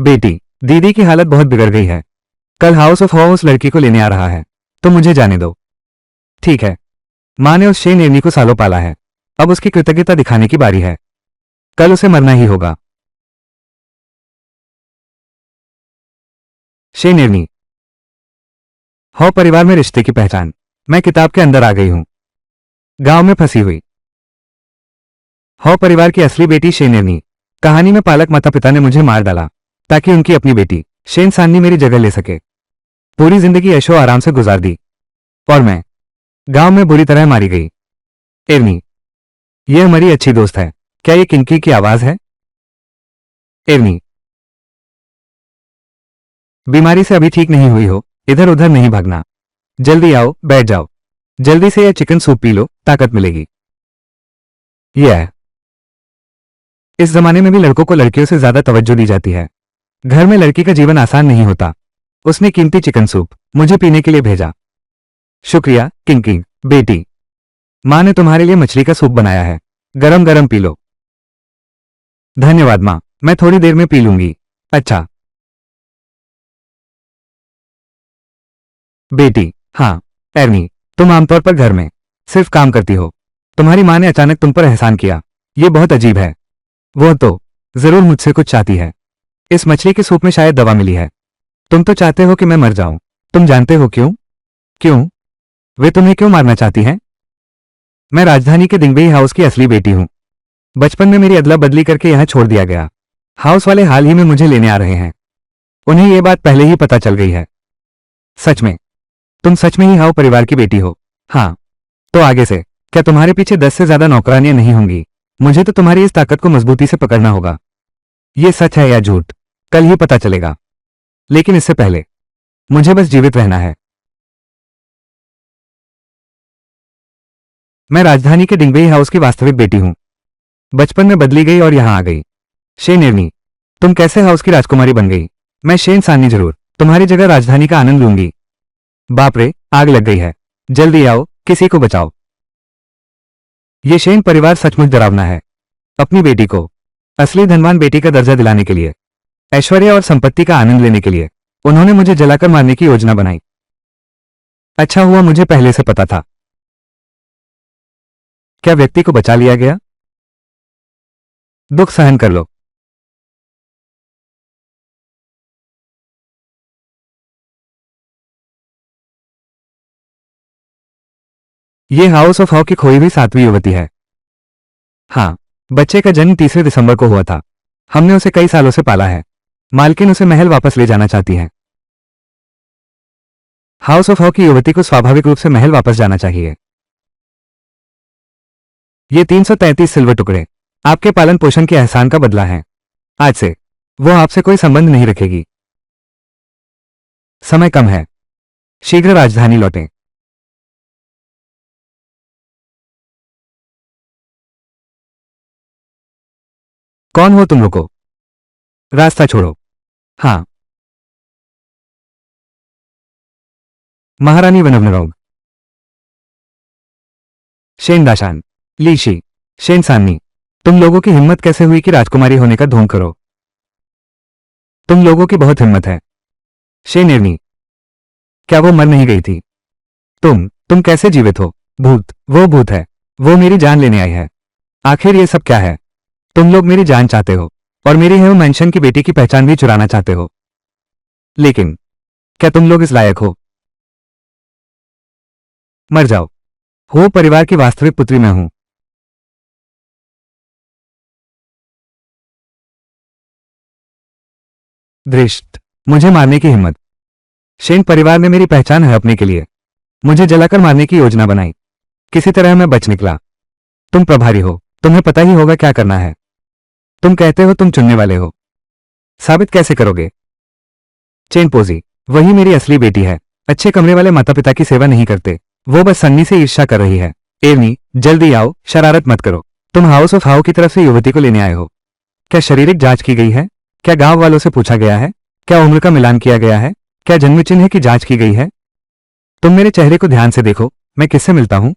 बेटी, दीदी की हालत बहुत बिगड़ गई है। कल हाउस ऑफ हॉ उस लड़की को लेने आ रहा है, तो मुझे जाने दो। ठीक है। माँ ने उस शेन एर्नी को सालों पाला है, अब उसकी कृतज्ञता दिखाने की बारी है। कल उसे मरना ही होगा। Shane Ernie. हॉ परिवार में रिश्ते की पहचान। मैं किताब के अंदर आ गई हूं। गांव में फंसी हुई हॉ परिवार की असली बेटी शेन एर्नी। कहानी में पालक माता पिता ने मुझे मार डाला ताकि उनकी अपनी बेटी शेन सान्नी मेरी जगह ले सके। पूरी जिंदगी ऐशो आराम से गुजार दी और मैं गांव में बुरी तरह मारी गई। एर्नी, यह हमारी अच्छी दोस्त है। क्या ये किनकी की आवाज है? एर्नी, बीमारी से अभी ठीक नहीं हुई हो, इधर उधर नहीं भागना। जल्दी आओ, बैठ जाओ। जल्दी से यह चिकन सूप पी लो, ताकत मिलेगी। यह इस जमाने में भी लड़कों को लड़कियों से ज्यादा तवज्जो दी जाती है। घर में लड़की का जीवन आसान नहीं होता। उसने कीमती चिकन सूप मुझे पीने के लिए भेजा। शुक्रिया किंग बेटी। माँ ने तुम्हारे लिए मछली का सूप बनाया है, गरम गरम पी लो। धन्यवाद माँ, मैं थोड़ी देर में पी लूंगी। अच्छा। बेटी, हाँ। एर्नी, तुम आमतौर पर घर में सिर्फ काम करती हो। तुम्हारी माँ ने अचानक तुम पर एहसान किया, ये बहुत अजीब है। वो तो जरूर मुझसे कुछ चाहती है। इस मछली के सूप में शायद दवा मिली है। तुम तो चाहते हो कि मैं मर जाऊं। तुम जानते हो क्यों? क्यों? वे तुम्हें क्यों मारना चाहती हैं? मैं राजधानी के दिंगबेई हाउस की असली बेटी हूं। बचपन में मेरी अदला बदली करके यहां छोड़ दिया गया। हाउस वाले हाल ही में मुझे लेने आ रहे हैं। उन्हें यह बात पहले ही पता चल गई है। सच में? तुम सच में ही हाउ परिवार की बेटी हो? हाँ। तो आगे से क्या तुम्हारे पीछे 10 से ज्यादा नौकरानियां नहीं होंगी? मुझे तो तुम्हारी इस ताकत को मजबूती से पकड़ना होगा। ये सच है या झूठ, कल ही पता चलेगा। लेकिन इससे पहले मुझे बस जीवित रहना है। मैं राजधानी के डिंगबेई हाउस की वास्तविक बेटी हूं। बचपन में बदली गई और यहां आ गई। शेन एर्नी, तुम कैसे हाउस की राजकुमारी बन गई? मैं शेन सान्नी जरूर तुम्हारी जगह राजधानी का आनंद लूंगी। बाप रे, आग लग गई है। जल्दी आओ, किसी को बचाओ। ये शेन परिवार सचमुच डरावना है। अपनी बेटी को असली धनवान बेटी का दर्जा दिलाने के लिए, ऐश्वर्य और संपत्ति का आनंद लेने के लिए उन्होंने मुझे जलाकर मारने की योजना बनाई। अच्छा हुआ मुझे पहले से पता था। क्या व्यक्ति को बचा लिया गया? दुख सहन कर लो। ये हाउस ऑफ हॉ की खोई हुई 7वीं युवती है। हाँ, बच्चे का जन्म 3 दिसंबर को हुआ था। हमने उसे कई सालों से पाला है। मालकिन उसे महल वापस ले जाना चाहती हैं। हाउस ऑफ हॉ की युवती को स्वाभाविक रूप से महल वापस जाना चाहिए। ये 333 सिल्वर टुकड़े आपके पालन पोषण के एहसान का बदला है। आज से वो आपसे कोई संबंध नहीं रखेगी। समय कम है, शीघ्र राजधानी लौटें। कौन हो तुम रुको, रास्ता छोड़ो। हाँ। महारानी वनवनरोग। शेन दाशान। लीशी। शेन सान्नी, तुम लोगों की हिम्मत कैसे हुई कि राजकुमारी होने का ढोंग करो? तुम लोगों की बहुत हिम्मत है। शेन एर्नी, क्या वो मर नहीं गई थी? तुम कैसे जीवित हो? भूत, वो भूत है। वो मेरी जान लेने आई है। आखिर ये सब क्या है? तुम लोग मेरी जान चाहते हो और मेरी हेव मेंशन की बेटी की पहचान भी चुराना चाहते हो। लेकिन क्या तुम लोग इस लायक हो? मर जाओ। हो परिवार की वास्तविक पुत्री मैं हूं। दृष्ट, मुझे मारने की हिम्मत। शेन परिवार ने मेरी पहचान हड़पने के लिए मुझे जलाकर मारने की योजना बनाई। किसी तरह मैं बच निकला। तुम प्रभारी हो, तुम्हें पता ही होगा क्या करना है। तुम कहते हो तुम चुनने वाले हो, साबित कैसे करोगे? चेन पोजी, वही मेरी असली बेटी है। अच्छे कमरे वाले माता पिता की सेवा नहीं करते, वो बस सन्नी से ईर्ष्या कर रही है। एर्नी, जल्दी आओ, शरारत मत करो। तुम हाउस ऑफ हाउ की तरफ से युवती को लेने आए हो। क्या शारीरिक जांच की गई है? क्या गांव वालों से पूछा गया है? क्या उम्र का मिलान किया गया है? क्या जन्म चिन्ह की जांच की गई है? तुम मेरे चेहरे को ध्यान से देखो, मैं किससे मिलता हूं?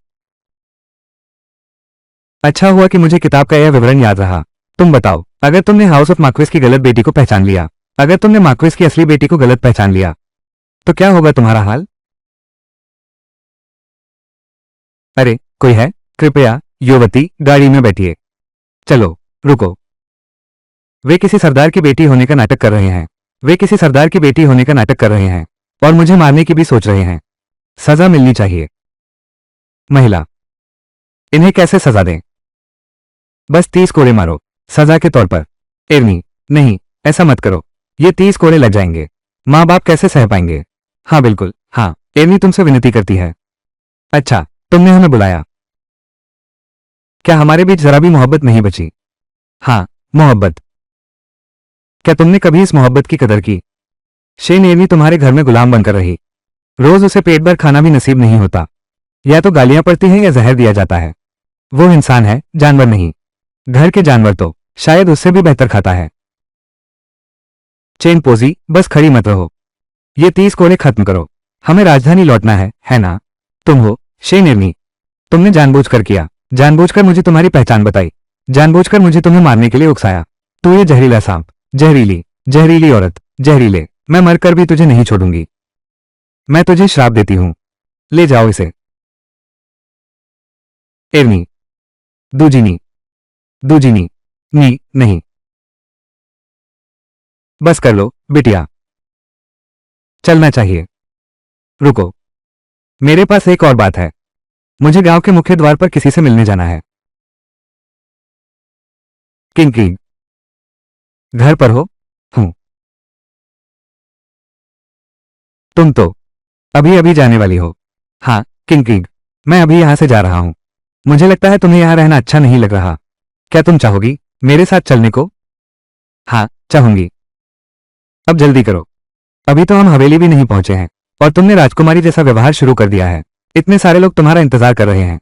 अच्छा हुआ कि मुझे किताब का यह विवरण याद रहा। तुम बताओ, अगर तुमने हाउस ऑफ मार्क्वेस की गलत बेटी को पहचान लिया अगर तुमने मार्क्वेस की असली बेटी को गलत पहचान लिया तो क्या होगा तुम्हारा हाल? अरे कोई है? कृपया युवती गाड़ी में बैठिए। चलो रुको। वे किसी सरदार की बेटी होने का नाटक कर रहे हैं। वे किसी सरदार की बेटी होने का नाटक कर रहे हैं और मुझे मारने की भी सोच रहे हैं। सजा मिलनी चाहिए। महिला, इन्हें कैसे सजा दें? बस 30 कोड़े मारो सजा के तौर पर। एर्नी, नहीं, ऐसा मत करो। ये 30 कोड़े लग जाएंगे। माँ बाप कैसे सह पाएंगे? हाँ बिल्कुल, हाँ। एर्नी तुमसे विनती करती है। अच्छा, तुमने हमें बुलाया। क्या हमारे बीच जरा भी मोहब्बत नहीं बची? हाँ, मोहब्बत। क्या तुमने कभी इस मोहब्बत की कदर की? शेन, एर्नी तुम्हारे घर में गुलाम बनकर रही। रोज उसे पेट भर खाना भी नसीब नहीं होता। या तो गालियां पड़ती हैं या जहर दिया जाता है। वो इंसान है, जानवर नहीं। घर के जानवर तो शायद उससे भी बेहतर खाता है। चेन पोजी, बस खड़ी मत रहो। ये 30 कोड़े खत्म करो। हमें राजधानी लौटना है ना? तुम हो शेन एर्नी। तुमने जानबूझकर किया। जानबूझकर मुझे तुम्हारी पहचान बताई। जानबूझकर मुझे तुम्हें मारने के लिए उकसाया। तू ये जहरीला सांप, जहरीली जहरीली औरत, जहरीले। मैं मरकर भी तुझे नहीं छोड़ूंगी। मैं तुझे श्राप देती हूं। ले जाओ इसे। एर्नी, दूजिनी, दूजिनी, नी, नहीं। बस कर लो बिटिया। चलना चाहिए। रुको, मेरे पास एक और बात है। मुझे गांव के मुख्य द्वार पर किसी से मिलने जाना है। किंग, घर पर हो? हूं। तुम तो अभी अभी जाने वाली हो। हाँ किंग, मैं अभी यहां से जा रहा हूं। मुझे लगता है तुम्हें यहां रहना अच्छा नहीं लग रहा। क्या तुम चाहोगी मेरे साथ चलने को? हाँ, चाहूंगी। अब जल्दी करो। अभी तो हम हवेली भी नहीं पहुंचे हैं और तुमने राजकुमारी जैसा व्यवहार शुरू कर दिया है। इतने सारे लोग तुम्हारा इंतजार कर रहे हैं।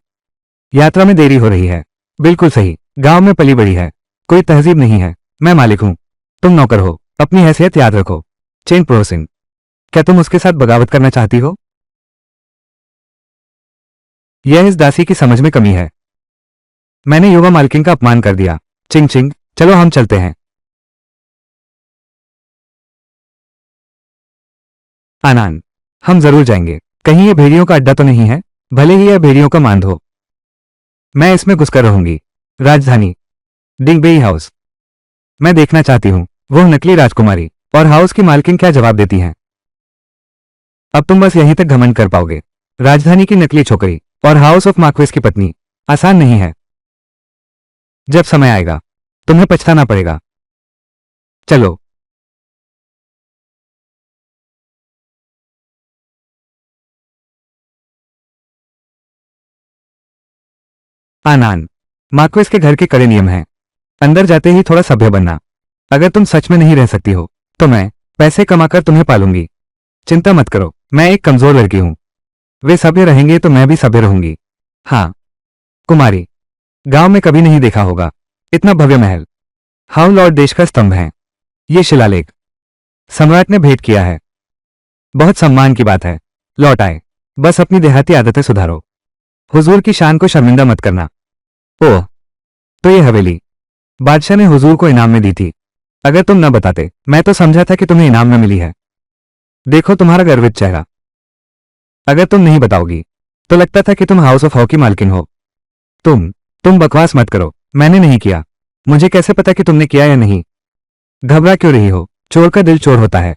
यात्रा में देरी हो रही है। बिल्कुल सही, गांव में पली बड़ी है। कोई तहजीब नहीं है। मैं मालिक हूं, तुम नौकर हो। अपनी हैसियत याद रखो। चेन प्रोसिन, क्या तुम उसके साथ बगावत करना चाहती हो? यह इस दासी की समझ में कमी है। मैंने युवा मालकिन का अपमान कर दिया। चिंग चिंग, चलो हम चलते हैं। आनान, हम जरूर जाएंगे। कहीं ये भेड़ियों का अड्डा तो नहीं है? भले ही यह भेड़ियों का मांद हो, मैं इसमें घुसकर रहूंगी। राजधानी डिंगबेई हाउस। मैं देखना चाहती हूँ वो नकली राजकुमारी और हाउस की मालकिन क्या जवाब देती हैं। अब तुम बस यहीं तक घमंड कर पाओगे। राजधानी की नकली छोकरी और हाउस ऑफ मार्क्वेस की पत्नी आसान नहीं है। जब समय आएगा तुम्हें पछताना पड़ेगा। चलो। आनान, मार्क्वेस के घर के कड़े नियम हैं। अंदर जाते ही थोड़ा सभ्य बनना। अगर तुम सच में नहीं रह सकती हो तो मैं पैसे कमाकर तुम्हें पालूंगी। चिंता मत करो, मैं एक कमजोर लड़की हूं। वे सभ्य रहेंगे तो मैं भी सभ्य रहूंगी। हाँ, कुमारी, गांव में कभी नहीं देखा होगा इतना भव्य महल। हाउ लॉर्ड देश का स्तंभ है। ये शिलालेख सम्राट ने भेंट किया है। बहुत सम्मान की बात है। लौट आए। बस अपनी देहाती आदतें सुधारो। हुजूर की शान को शर्मिंदा मत करना। ओह, तो ये हवेली बादशाह ने हुजूर को इनाम में दी थी। अगर तुम न बताते मैं तो समझा था कि तुम्हें इनाम में मिली है। देखो तुम्हारा गर्वित चेहरा। अगर तुम नहीं बताओगी तो लगता था कि तुम हाउस ऑफ हॉ की मालकिन हो। तुम बकवास मत करो। मैंने नहीं किया। मुझे कैसे पता कि तुमने किया या नहीं? घबरा क्यों रही हो? चोर का दिल चोर होता है।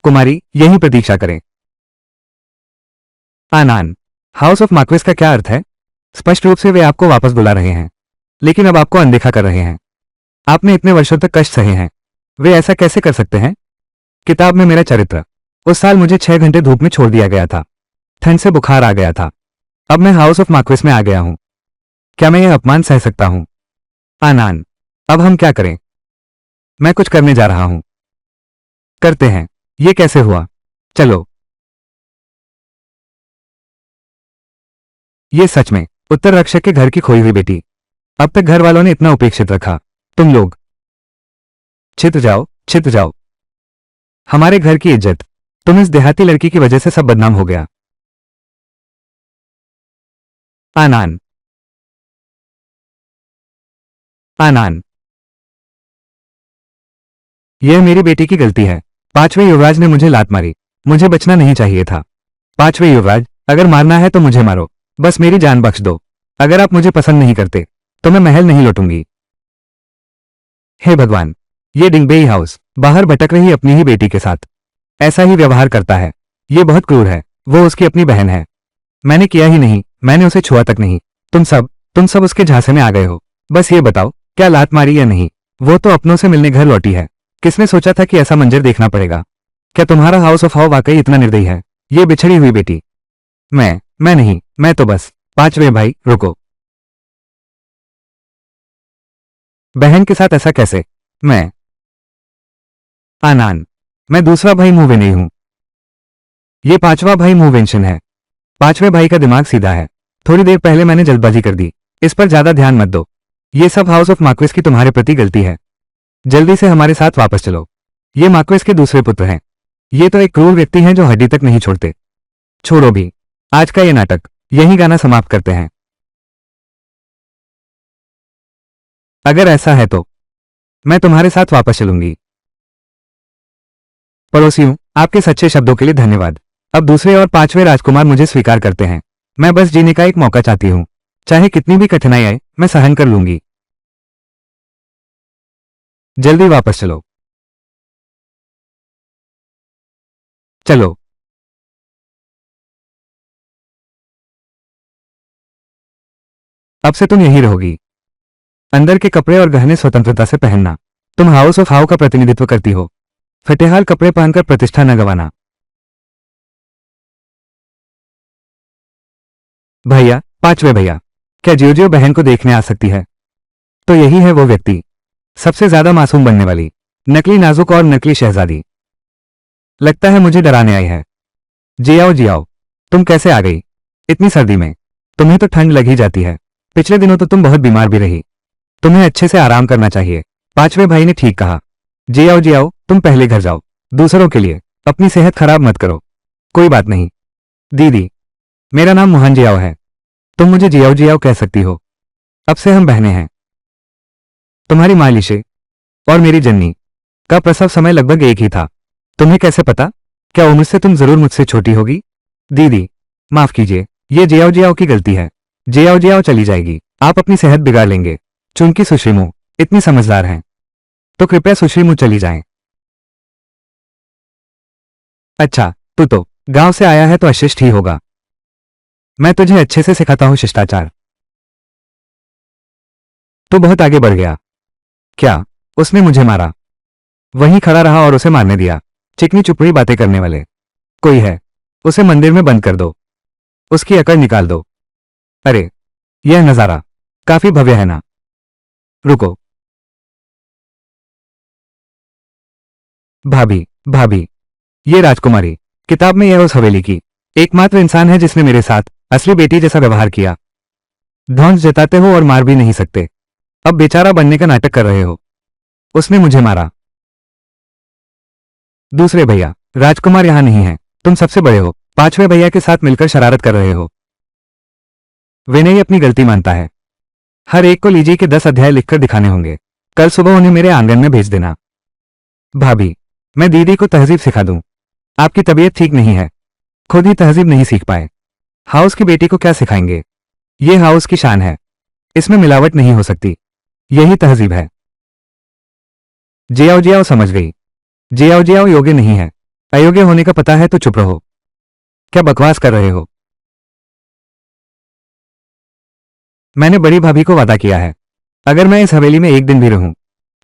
कुमारी, यहीं प्रतीक्षा करें। आनान, हाउस ऑफ मार्क्वेस का क्या अर्थ है? स्पष्ट रूप से वे आपको वापस बुला रहे हैं, लेकिन अब आपको अनदेखा कर रहे हैं। आपने इतने वर्षों तक कष्ट सहे हैं। वे ऐसा कैसे कर सकते हैं? किताब में मेरा चरित्र। उस साल मुझे 6 घंटे धूप में छोड़ दिया गया था। ठंड से बुखार आ गया था। अब मैं हाउस ऑफ मार्क्वेस में आ गया हूं। क्या मैं यह अपमान सह सकता हूं? आनान, अब हम क्या करें? मैं कुछ करने जा रहा हूं। करते हैं। ये कैसे हुआ? चलो। ये सच में उत्तर रक्षक के घर की खोई हुई बेटी। अब तक घर वालों ने इतना उपेक्षित रखा। तुम लोग छिप जाओ, छिप जाओ। हमारे घर की इज्जत। तुम इस देहाती लड़की की वजह से सब बदनाम हो गया। आनान, आनान, यह मेरी बेटी की गलती है। पांचवें युवराज ने मुझे लात मारी। मुझे बचना नहीं चाहिए था। पांचवें युवराज, अगर मारना है तो मुझे मारो, बस मेरी जान बख्श दो। अगर आप मुझे पसंद नहीं करते तो मैं महल नहीं लौटूंगी। हे भगवान, ये डिंगबेई हाउस बाहर भटक रही अपनी ही बेटी के साथ ऐसा ही व्यवहार करता है। ये बहुत क्रूर है। वो उसकी अपनी बहन है। मैंने किया ही नहीं, मैंने उसे छुआ तक नहीं। तुम सब उसके झांसे में आ गए हो। बस ये बताओ, क्या लात मारी या नहीं? वो तो अपनों से मिलने घर लौटी है। किसने सोचा था कि ऐसा मंजर देखना पड़ेगा? क्या तुम्हारा हाउस ऑफ हाउ वाकई इतना निर्दयी है? ये बिछड़ी हुई बेटी। मैं नहीं, मैं तो बस। पांचवें भाई, रुको। बहन के साथ ऐसा कैसे? मैं आनान, मैं दूसरा भाई मुंह नहीं हूं। ये पांचवा भाई मुंहवेंशन है। पांचवें भाई का दिमाग सीधा है। थोड़ी देर पहले मैंने जल्दबाजी कर दी। इस पर ज्यादा ध्यान मत दो। ये सब हाउस ऑफ मार्क्वेस की तुम्हारे प्रति गलती है। जल्दी से हमारे साथ वापस चलो। ये मार्क्वेस के दूसरे पुत्र हैं। ये तो एक क्रूर व्यक्ति हैं जो हड्डी तक नहीं छोड़ते। छोड़ो भी। आज का ये नाटक यही गाना समाप्त करते हैं। अगर ऐसा है तो मैं तुम्हारे साथ वापस चलूंगी। पड़ोसियों, आपके सच्चे शब्दों के लिए धन्यवाद। अब दूसरे और पांचवें राजकुमार मुझे स्वीकार करते हैं। मैं बस जीने का एक मौका चाहती हूं। चाहे कितनी भी कठिनाई आए, मैं सहन कर लूंगी। जल्दी वापस चलो। चलो। अब से तुम यहीं रहोगी। अंदर के कपड़े और गहने स्वतंत्रता से पहनना। तुम हाउस ऑफ हाउ का प्रतिनिधित्व करती हो। फटेहाल कपड़े पहनकर प्रतिष्ठा न गंवाना। भैया, पांचवे भैया, क्या जियो बहन को देखने आ सकती है? तो यही है वो व्यक्ति, सबसे ज्यादा मासूम बनने वाली, नकली नाजुक और नकली शहजादी। लगता है मुझे डराने आई है। जी आओ। तुम कैसे आ गई इतनी सर्दी में? तुम्हें तो ठंड लग ही जाती है। पिछले दिनों तो तुम बहुत बीमार भी रही। तुम्हें अच्छे से आराम करना चाहिए। पांचवें भाई ने ठीक कहा। जी आओ, तुम पहले घर जाओ। दूसरों के लिए अपनी सेहत खराब मत करो। कोई बात नहीं दीदी, मेरा नाम मोहन जियाओ है। तुम मुझे जियाओ कह सकती हो। अब से हम बहनें हैं। तुम्हारी माँ लिशे और मेरी जन्नी का प्रसव समय लगभग एक ही था। तुम्हें कैसे पता? क्या उम्र से तुम जरूर मुझसे छोटी होगी? दीदी, माफ कीजिए, ये जियाओ की गलती है। जियाओ चली जाएगी। आप अपनी सेहत बिगाड़ लेंगे। चूंकि सुश्रीमू इतनी समझदार हैं, तो कृपया सुश्रीमू चली जाएं। अच्छा, तू तो गांव से आया है तो अशिष्ट ही होगा। मैं तुझे अच्छे से सिखाता हूं शिष्टाचार। तू बहुत आगे बढ़ गया। क्या? उसने मुझे मारा? वहीं खड़ा रहा और उसे मारने दिया। चिकनी चुपड़ी बातें करने वाले कोई है? उसे मंदिर में बंद कर दो। उसकी अकड़ निकाल दो। अरे, यह नजारा काफी भव्य है ना? रुको। भाभी, भाभी, ये राजकुमारी किताब में यह उस हवेली की एकमात्र इंसान है जिसने मेरे साथ असली बेटी जैसा व्यवहार किया। ध्वंस जताते हो और मार भी नहीं सकते। अब बेचारा बनने का नाटक कर रहे हो। उसने मुझे मारा। दूसरे भैया, राजकुमार यहां नहीं है। तुम सबसे बड़े हो। पांचवें भैया के साथ मिलकर शरारत कर रहे हो। विनय अपनी गलती मानता है। हर एक को लीजिए के 10 अध्याय लिखकर दिखाने होंगे। कल सुबह उन्हें मेरे आंगन में भेज देना। भाभी, मैं दीदी को तहजीब सिखा दूं। आपकी तबीयत ठीक नहीं है, खुद ही तहजीब नहीं सीख पाए, हाउस की बेटी को क्या सिखाएंगे? ये हाउस की शान है। इसमें मिलावट नहीं हो सकती। यही तहजीब है। जियाओ समझ गई। जियाओ योग्य नहीं है। अयोग्य होने का पता है तो चुप रहो। क्या बकवास कर रहे हो? मैंने बड़ी भाभी को वादा किया है, अगर मैं इस हवेली में एक दिन भी रहूं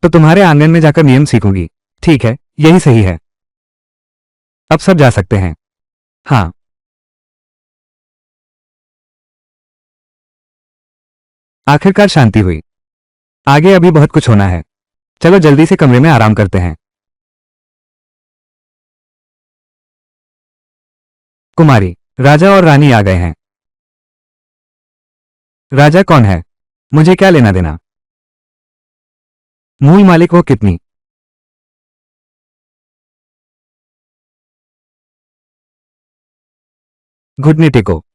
तो तुम्हारे आंगन में जाकर नियम सीखूंगी। ठीक है, यही सही है। अब सब जा सकते हैं। हाँ। आखिरकार शांति हुई। आगे अभी बहुत कुछ होना है। चलो जल्दी से कमरे में आराम करते हैं। कुमारी, राजा और रानी आ गए हैं। राजा कौन है? मुझे क्या लेना देना? मूल मालिक वो कितनी? घुटने टेको।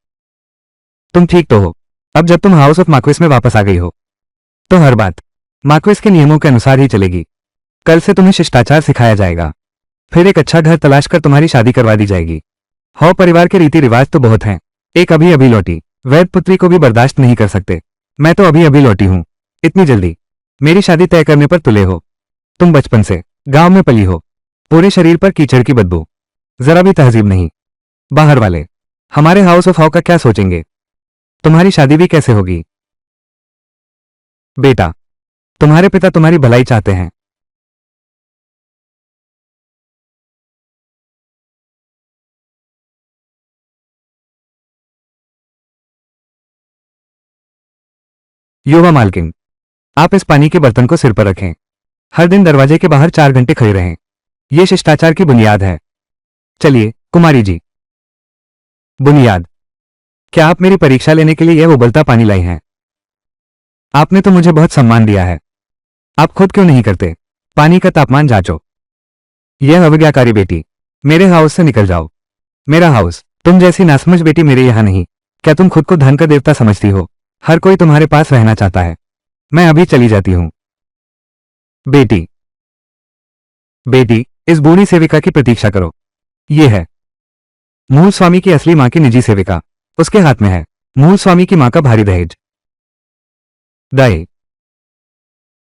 तुम ठीक तो हो? अब जब तुम हाउस ऑफ मार्क्वेस में वापस आ गई हो तो हर बात मार्क्वेस के नियमों के अनुसार ही चलेगी। कल से तुम्हें शिष्टाचार सिखाया जाएगा, फिर एक अच्छा घर तलाश कर तुम्हारी शादी करवा दी जाएगी। हौ परिवार के रीति रिवाज तो बहुत हैं। एक अभी अभी लौटी वैद पुत्री को भी बर्दाश्त नहीं कर सकते। मैं तो अभी अभी लौटी हूं, इतनी जल्दी मेरी शादी तय करने पर तुले हो। तुम बचपन से गांव में पली हो, पूरे शरीर पर कीचड़ की बदबू, जरा भी तहजीब नहीं। बाहर वाले हमारे हाउस ऑफ हॉ का क्या सोचेंगे? तुम्हारी शादी भी कैसे होगी? बेटा, तुम्हारे पिता तुम्हारी भलाई चाहते हैं। युवा मालकिन, आप इस पानी के बर्तन को सिर पर रखें। हर दिन दरवाजे के बाहर 4 घंटे खड़े रहें। यह शिष्टाचार की बुनियाद है। चलिए कुमारी जी। बुनियाद? क्या आप मेरी परीक्षा लेने के लिए यह उबलता पानी लाई हैं? आपने तो मुझे बहुत सम्मान दिया है, आप खुद क्यों नहीं करते? पानी का तापमान जांचो। यह अवज्ञाकारी बेटी, मेरे हाउस से निकल जाओ। मेरा हाउस, तुम जैसी नासमझ बेटी मेरे यहां नहीं। क्या तुम खुद को धन का देवता समझती हो? हर कोई तुम्हारे पास रहना चाहता है। मैं अभी चली जाती हूं। बेटी, बेटी, इस बूढ़ी सेविका की प्रतीक्षा करो। ये है मूल स्वामी की असली मां की निजी सेविका, उसके हाथ में है मूल स्वामी की मां का भारी दहेज। दाई,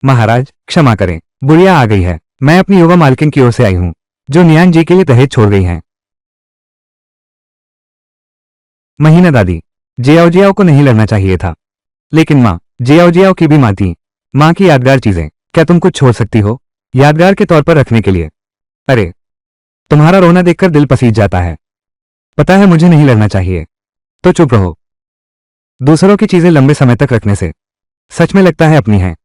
महाराज क्षमा करें, बुढ़िया आ गई है। मैं अपनी युवा मालकिन की ओर से आई हूं, जो नियांग जी के लिए दहेज छोड़ गई हैं। महीना दादी, जियाओ को नहीं लड़ना चाहिए था, लेकिन मां, जियाओ की भी मां थी। मां की यादगार चीजें क्या तुम कुछ छोड़ सकती हो, यादगार के तौर पर रखने के लिए? अरे, तुम्हारा रोना देखकर दिल पसीज जाता है। पता है मुझे नहीं लड़ना चाहिए, तो चुप रहो। दूसरों की चीजें लंबे समय तक रखने से सच में लगता है अपनी है।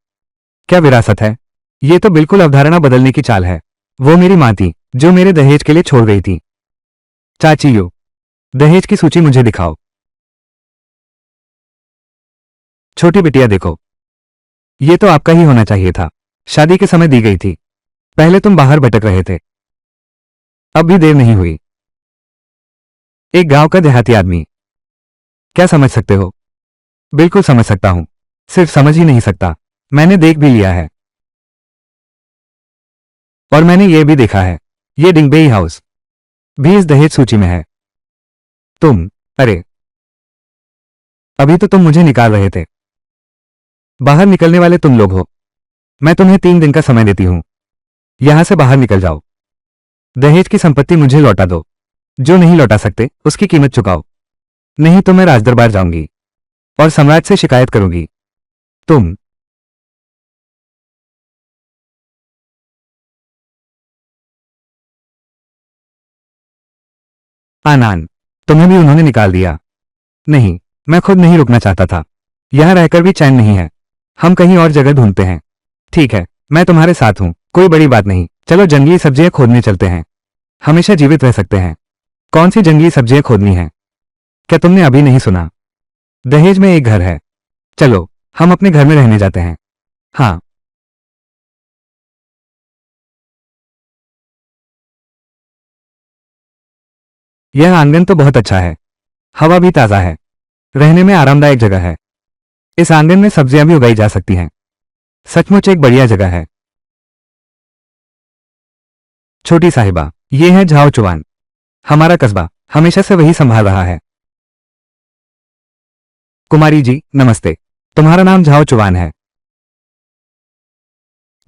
क्या विरासत है? ये तो बिल्कुल अवधारणा बदलने की चाल है। वो मेरी मां थी जो मेरे दहेज के लिए छोड़ गई थी। चाची यू, दहेज की सूची मुझे दिखाओ। छोटी बिटिया देखो, ये तो आपका ही होना चाहिए था, शादी के समय दी गई थी। पहले तुम बाहर भटक रहे थे, अब भी देर नहीं हुई। एक गांव का देहाती आदमी, क्या समझ सकते हो? बिल्कुल समझ सकता हूं, सिर्फ समझ ही नहीं सकता, मैंने देख भी लिया है। और मैंने ये भी देखा है, ये डिंगबेई हाउस भी इस दहेज सूची में है। तुम, अरे, अभी तो तुम मुझे निकाल रहे थे। बाहर निकलने वाले तुम लोग हो। मैं तुम्हें 3 दिन का समय देती हूं, यहां से बाहर निकल जाओ। दहेज की संपत्ति मुझे लौटा दो। जो नहीं लौटा सकते उसकी कीमत चुकाओ, नहीं तो मैं राजदरबार जाऊंगी और सम्राट से शिकायत करूंगी। तुम, आनान, तुम्हें भी उन्होंने निकाल दिया? नहीं, मैं खुद नहीं रुकना चाहता था, यहां रहकर भी चैन नहीं है। हम कहीं और जगह ढूंढते हैं। ठीक है, मैं तुम्हारे साथ हूं, कोई बड़ी बात नहीं। चलो जंगली सब्जियां खोदने चलते हैं, हमेशा जीवित रह सकते हैं। कौन सी जंगली सब्जियां खोदनी है? क्या तुमने अभी नहीं सुना? दहेज में एक घर है, चलो हम अपने घर में रहने जाते हैं। हाँ, यह आंगन तो बहुत अच्छा है, हवा भी ताजा है, रहने में आरामदायक जगह है। इस आंगन में सब्जियां भी उगाई जा सकती हैं। सचमुच एक बढ़िया जगह है। छोटी साहिबा, ये है झाओ चुवान, हमारा कस्बा हमेशा से वही संभाल रहा है। कुमारी जी नमस्ते, तुम्हारा नाम झाओ चुवान है,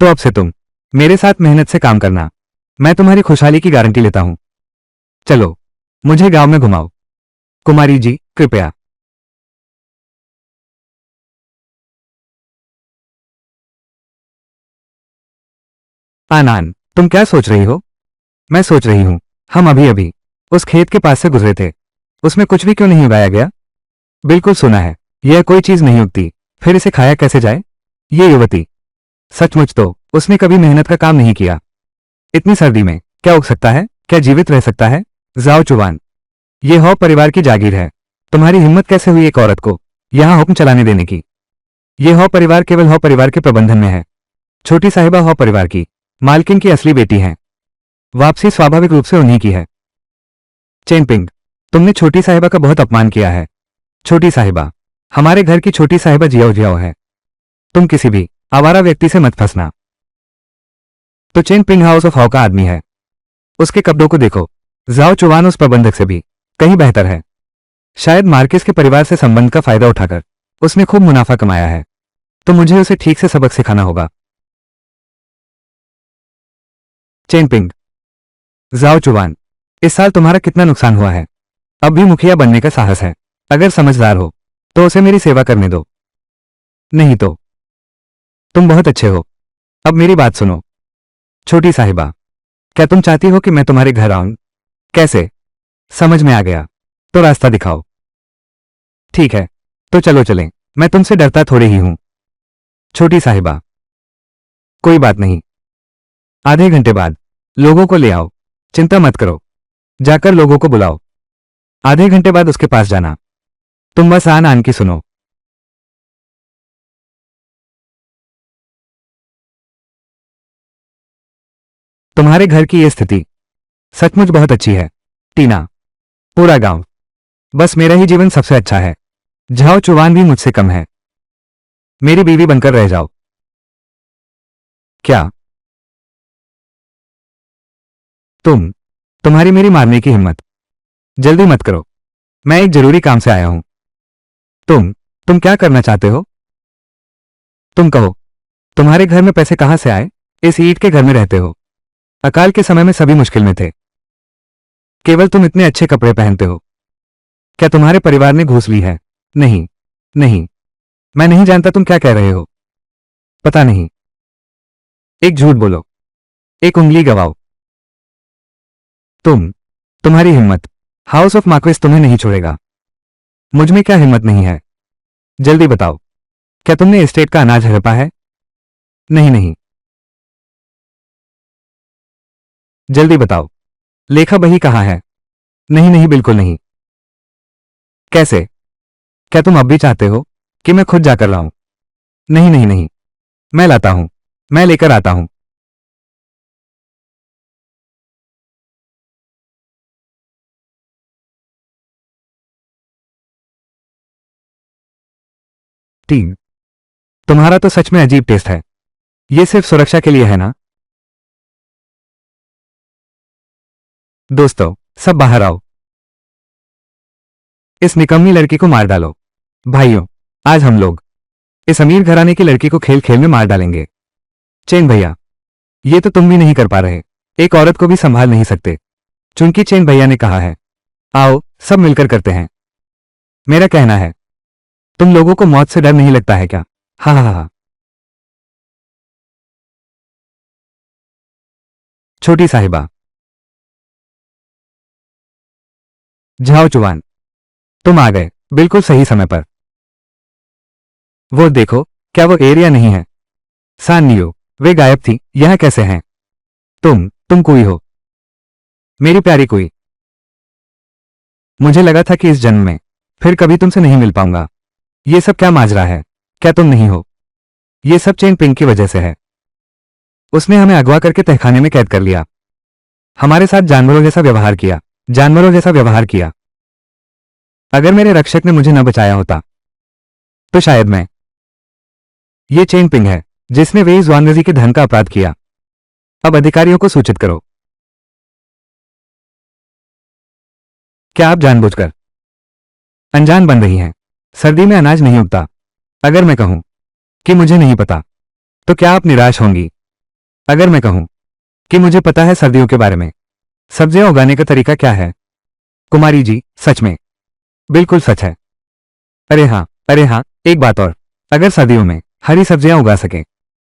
तो अब से तुम मेरे साथ मेहनत से काम करना। मैं तुम्हारी खुशहाली की गारंटी लेता हूं। चलो मुझे गांव में घुमाओ। कुमारी जी कृपया। आनान, तुम क्या सोच रही हो? मैं सोच रही हूं, हम अभी अभी उस खेत के पास से गुजरे थे, उसमें कुछ भी क्यों नहीं उगाया गया? बिल्कुल सुना है, यह कोई चीज नहीं उगती, फिर इसे खाया कैसे जाए? ये युवती, सचमुच तो उसने कभी मेहनत का काम नहीं किया। इतनी सर्दी में क्या उग सकता है, क्या जीवित रह सकता है? जाओ चुवान, ये हौ परिवार की जागीर है। तुम्हारी हिम्मत कैसे हुई एक औरत को यहां हुक्म चलाने देने की? ये हौ परिवार केवल हौ परिवार के प्रबंधन में है। छोटी साहिबा हौ परिवार की मालकिन की असली बेटी हैं। वापसी स्वाभाविक रूप से उन्हीं की है। चेनपिंग, तुमने छोटी साहिबा का बहुत अपमान किया है। छोटी साहिबा, हमारे घर की छोटी साहिबा जियाओ जियाओ है। तुम किसी भी आवारा व्यक्ति से मत फंसना। तो chain ping house of how का आदमी है। उसके कपड़ों को देखो, जाओ चुवान उस प्रबंधक से भी कहीं बेहतर है। शायद मार्केस के परिवार से संबंध का फायदा उठाकर उसने खूब मुनाफा कमाया है, तो मुझे उसे ठीक से सबक सिखाना होगा। चेन पिंग, जाओ चुवान, इस साल तुम्हारा कितना नुकसान हुआ है? अब भी मुखिया बनने का साहस है। अगर समझदार हो तो उसे मेरी सेवा करने दो, नहीं तो। तुम बहुत अच्छे हो। अब मेरी बात सुनो। छोटी साहिबा, क्या तुम चाहती हो कि मैं तुम्हारे घर आऊं? कैसे? समझ में आ गया। तो रास्ता दिखाओ। ठीक है, तो चलो चलें। मैं तुमसे डरता थोड़े ही हूं। छोटी साहिबा, कोई बात नहीं। आधे घंटे बाद लोगों को ले आओ। चिंता मत करो। जाकर लोगों को बुलाओ। आधे घंटे बाद उसके पास जाना। तुम बस आन आन की सुनो। तुम्हारे घर की ये स्थिति सचमुच बहुत अच्छी है, टीना। पूरा गांव, बस मेरा ही जीवन सबसे अच्छा है। जाओ चुवान भी मुझसे कम है। मेरी बीवी बनकर रह जाओ। क्या? तुम्हारी मेरी मारने की हिम्मत? जल्दी मत करो, मैं एक जरूरी काम से आया हूं। तुम क्या करना चाहते हो? तुम कहो, तुम्हारे घर में पैसे कहां से आए? इस ईंट के घर में रहते हो। अकाल के समय में सभी मुश्किल में थे। केवल तुम इतने अच्छे कपड़े पहनते हो। क्या तुम्हारे परिवार ने घूस ली है? नहीं, नहीं, मैं नहीं जानता तुम क्या कह रहे हो। पता नहीं। एक झूठ बोलो, एक उंगली गवाओ। तुम्हारी हिम्मत, हाउस ऑफ मार्क्वेस तुम्हें नहीं छोड़ेगा। मुझ में क्या हिम्मत नहीं है? जल्दी बताओ, क्या तुमने एस्टेट का अनाज हड़पा है? नहीं नहीं, जल्दी बताओ, लेखा बही कहाँ है? नहीं नहीं, बिल्कुल नहीं। कैसे? क्या तुम अब भी चाहते हो कि मैं खुद जाकर लाऊं? नहीं नहीं नहीं, मैं लाता हूं, मैं लेकर आता हूं। टीम, तुम्हारा तो सच में अजीब टेस्ट है। ये सिर्फ सुरक्षा के लिए है ना? दोस्तों, सब बाहर आओ। इस निकम्मी लड़की को मार डालो। भाइयों, आज हम लोग इस अमीर घराने की लड़की को खेल खेल में मार डालेंगे। चेन भैया, ये तो तुम भी नहीं कर पा रहे। एक औरत को भी संभाल नहीं सकते। चूंकि चेन भैया ने कहा है, आओ सब मिलकर करते हैं। मेरा कहना है, तुम लोगों को मौत से डर नहीं लगता है क्या? हा हा हा। छोटी साहिबा, जाओ चुवान, तुम आ गए बिल्कुल सही समय पर। वो देखो, क्या वो एरिया नहीं है? सानियो, वे गायब थी, यहां कैसे हैं? तुम कोई हो? मेरी प्यारी कोई। मुझे लगा था कि इस जन्म में फिर कभी तुमसे नहीं मिल पाऊंगा। ये सब क्या माजरा है? क्या तुम नहीं हो? ये सब चेन पिंग की वजह से है। उसने हमें अगवा करके तहखाने में कैद कर लिया। हमारे साथ जानवरों जैसा व्यवहार किया, जानवरों जैसा व्यवहार किया। अगर मेरे रक्षक ने मुझे न बचाया होता तो शायद मैं। ये चेन पिंग है जिसने वेई ज़ुआनजी के धन का अपराध किया। अब अधिकारियों को सूचित करो। क्या आप जानबूझकर अनजान बन रही हैं? सर्दी में अनाज नहीं उगता। अगर मैं कहूं कि मुझे नहीं पता, तो क्या आप निराश होंगी? अगर मैं कहूं कि मुझे पता है सर्दियों के बारे में, सब्जियां उगाने का तरीका क्या है? कुमारी जी, सच में, बिल्कुल सच है। अरे हाँ, एक बात और। अगर सर्दियों में हरी सब्जियां उगा सकें,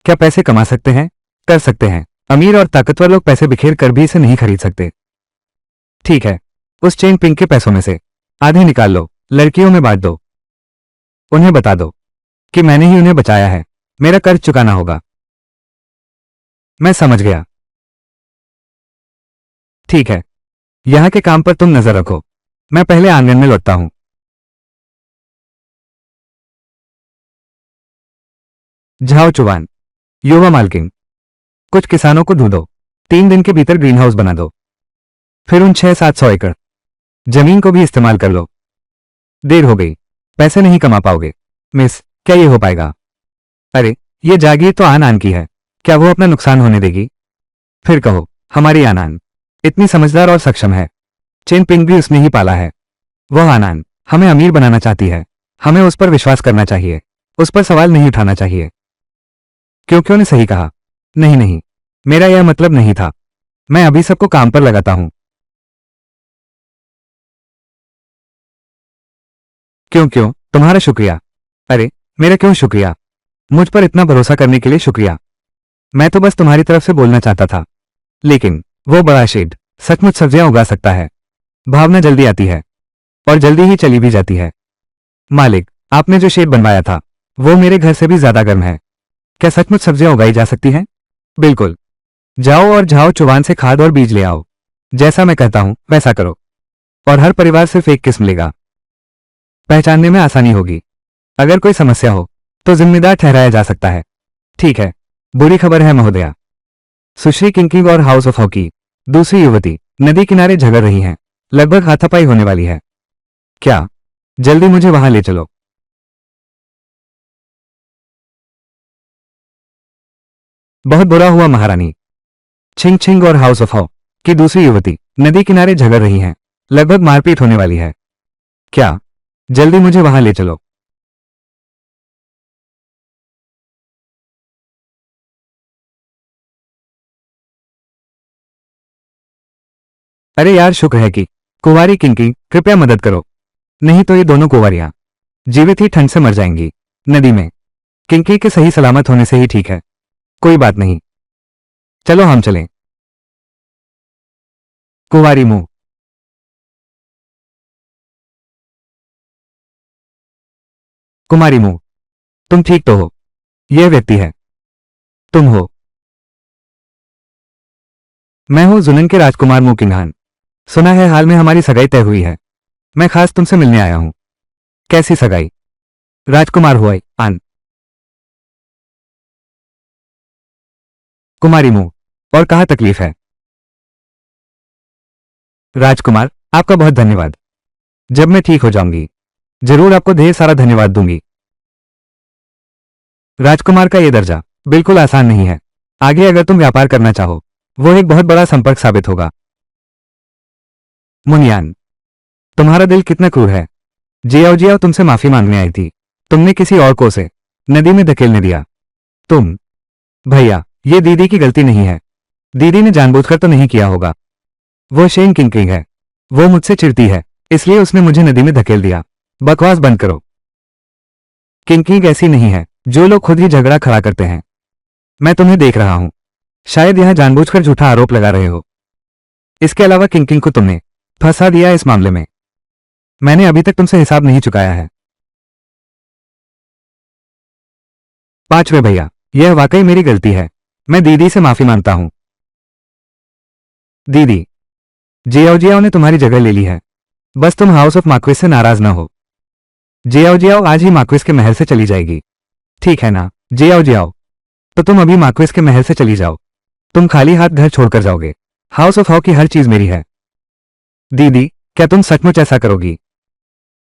क्या पैसे कमा सकते हैं? कर सकते हैं। अमीर और ताकतवर लोग पैसे बिखेर कर भी इसे नहीं खरीद सकते। ठीक है, उस चेन पिंक के पैसों में से आधे निकाल लो, लड़कियों में बांट दो। उन्हें बता दो कि मैंने ही उन्हें बचाया है। मेरा कर्ज चुकाना होगा। मैं समझ गया। ठीक है, यहां के काम पर तुम नजर रखो। मैं पहले आंगन में लौटता हूं। जाओ चुवान, युवा मालकिन, कुछ किसानों को ढूंढो। 3 दिन के भीतर ग्रीन हाउस बना दो। फिर उन 600-700 एकड़ जमीन को भी इस्तेमाल कर लो। देर हो गई, पैसे नहीं कमा पाओगे। मिस, क्या ये हो पाएगा? अरे, ये जागीर तो आन आन की है। क्या वो अपना नुकसान होने देगी? फिर कहो, हमारी आनान इतनी समझदार और सक्षम है। चेन पिंग भी उसने ही पाला है। वह आनान हमें अमीर बनाना चाहती है। हमें उस पर विश्वास करना चाहिए, उस पर सवाल नहीं उठाना चाहिए। क्यों ने सही कहा। नहीं नहीं, मेरा यह मतलब नहीं था। मैं अभी सबको काम पर लगाता हूं। क्यों तुम्हारा शुक्रिया। अरे मेरा क्यों शुक्रिया। मुझ पर इतना भरोसा करने के लिए शुक्रिया। मैं तो बस तुम्हारी तरफ से बोलना चाहता था। लेकिन वो बड़ा शेड सचमुच सब्जियां उगा सकता है। भावना जल्दी आती है और जल्दी ही चली भी जाती है। मालिक, आपने जो शेड बनवाया था वो मेरे घर से भी ज्यादा गर्म है। क्या सचमुच सब्जियां उगाई जा सकती हैं? बिल्कुल। जाओ और झाओ चुवान से खाद और बीज ले आओ। जैसा मैं कहता हूं वैसा करो और हर परिवार सिर्फ एक किस्म लेगा। पहचानने में आसानी होगी। अगर कोई समस्या हो तो जिम्मेदार ठहराया जा सकता है। ठीक है, बुरी खबर है महोदया। सुश्री किंकिंग और हाउस ऑफ हॉकी दूसरी युवती नदी किनारे झगड़ रही हैं। लगभग हाथापाई होने वाली है। क्या? जल्दी मुझे वहां ले चलो। बहुत बुरा हुआ महारानी। छिंग छिंग और हाउस ऑफ हॉ की दूसरी युवती नदी किनारे झगड़ रही हैं। लगभग मारपीट होने वाली है। क्या? जल्दी मुझे वहां ले चलो। अरे यार, शुक्र है कि कुंवारी किंकी, कृपया मदद करो। नहीं तो ये दोनों कुंवारियां जीवित ही ठंड से मर जाएंगी। नदी में किंकी के सही सलामत होने से ही ठीक है। कोई बात नहीं, चलो हम चलें। कुंवारी मुंह। कुमारी मुंह, तुम ठीक तो हो? यह व्यक्ति है। तुम हो? मैं हूं जुनन के राजकुमार मुकिंगहान। सुना है हाल में हमारी सगाई तय हुई है। मैं खास तुमसे मिलने आया हूं। कैसी सगाई? राजकुमार हुआ आन। कुमारी मुंह, और कहा तकलीफ है? राजकुमार, आपका बहुत धन्यवाद। जब मैं ठीक हो जाऊंगी जरूर आपको ढेर सारा धन्यवाद दूंगी। राजकुमार का यह दर्जा बिल्कुल आसान नहीं है। आगे अगर तुम व्यापार करना चाहो वो एक बहुत बड़ा संपर्क साबित होगा। मुनियान, तुम्हारा दिल कितना क्रूर है। जियाओ जियाओ तुमसे माफी मांगने आई थी। तुमने किसी और को उसे नदी में धकेलने दिया। तुम। भैया, ये दीदी की गलती नहीं है। दीदी ने जानबूझकर तो नहीं किया होगा। वो शेन किंकिंग है। वो मुझसे चिढ़ती है, इसलिए उसने मुझे नदी में धकेल दिया। बकवास बंद करो। किंकिंग ऐसी नहीं है जो लोग खुद ही झगड़ा खड़ा करते हैं। मैं तुम्हें देख रहा हूं। शायद यहां जानबूझकर झूठा आरोप लगा रहे हो। इसके अलावा किंकिंग को तुमने फंसा दिया इस मामले में। मैंने अभी तक तुमसे हिसाब नहीं चुकाया है। पांचवें भैया, यह वाकई मेरी गलती है। मैं दीदी से माफी मांगता हूं। दीदी, जियाओ जियाओ ने तुम्हारी जगह ले ली है। बस तुम हाउस ऑफ मार्क्विस से नाराज ना हो। जियाओ जियाओ आज ही मार्क्विस के महल से चली जाएगी। ठीक है ना जियाओ जियाओ? तो तुम अभी मार्क्विस के महल से चली जाओ। तुम खाली हाथ घर छोड़कर जाओगे। हाउस ऑफ हॉ की हर चीज मेरी है। दीदी, क्या तुम सचमुच ऐसा करोगी?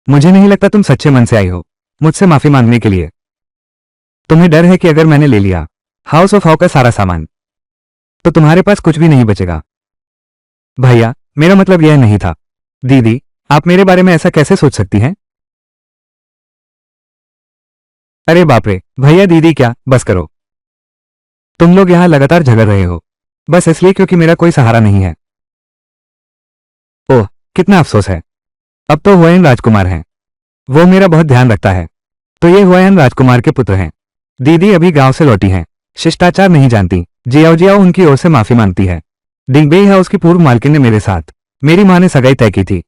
मुझे नहीं लगता तुम सच्चे मन से आई हो मुझसे माफी मांगने के लिए। तुम्हें डर है कि अगर मैंने ले लिया हाउस ऑफ हॉ का सारा सामान तो तुम्हारे पास कुछ भी नहीं बचेगा। भैया, मेरा मतलब यह नहीं था। दीदी, आप मेरे बारे में ऐसा कैसे सोच सकती हैं? अरे बाप रे भैया, दीदी क्या, बस करो। तुम लोग यहां लगातार झगड़ रहे हो बस इसलिए क्योंकि मेरा कोई सहारा नहीं है। ओह, कितना अफसोस है। अब तो हुआयन राजकुमार हैं। वो मेरा बहुत ध्यान रखता है। तो ये हुआयन राजकुमार के पुत्र हैं। दीदी अभी गांव से लौटी हैं। शिष्टाचार नहीं जानती। जियाओ जियाओ उनकी ओर से माफी मांगती है। डिंगबेई हाउस की पूर्व मालकिन ने मेरे साथ मेरी मां ने सगाई तय की थी।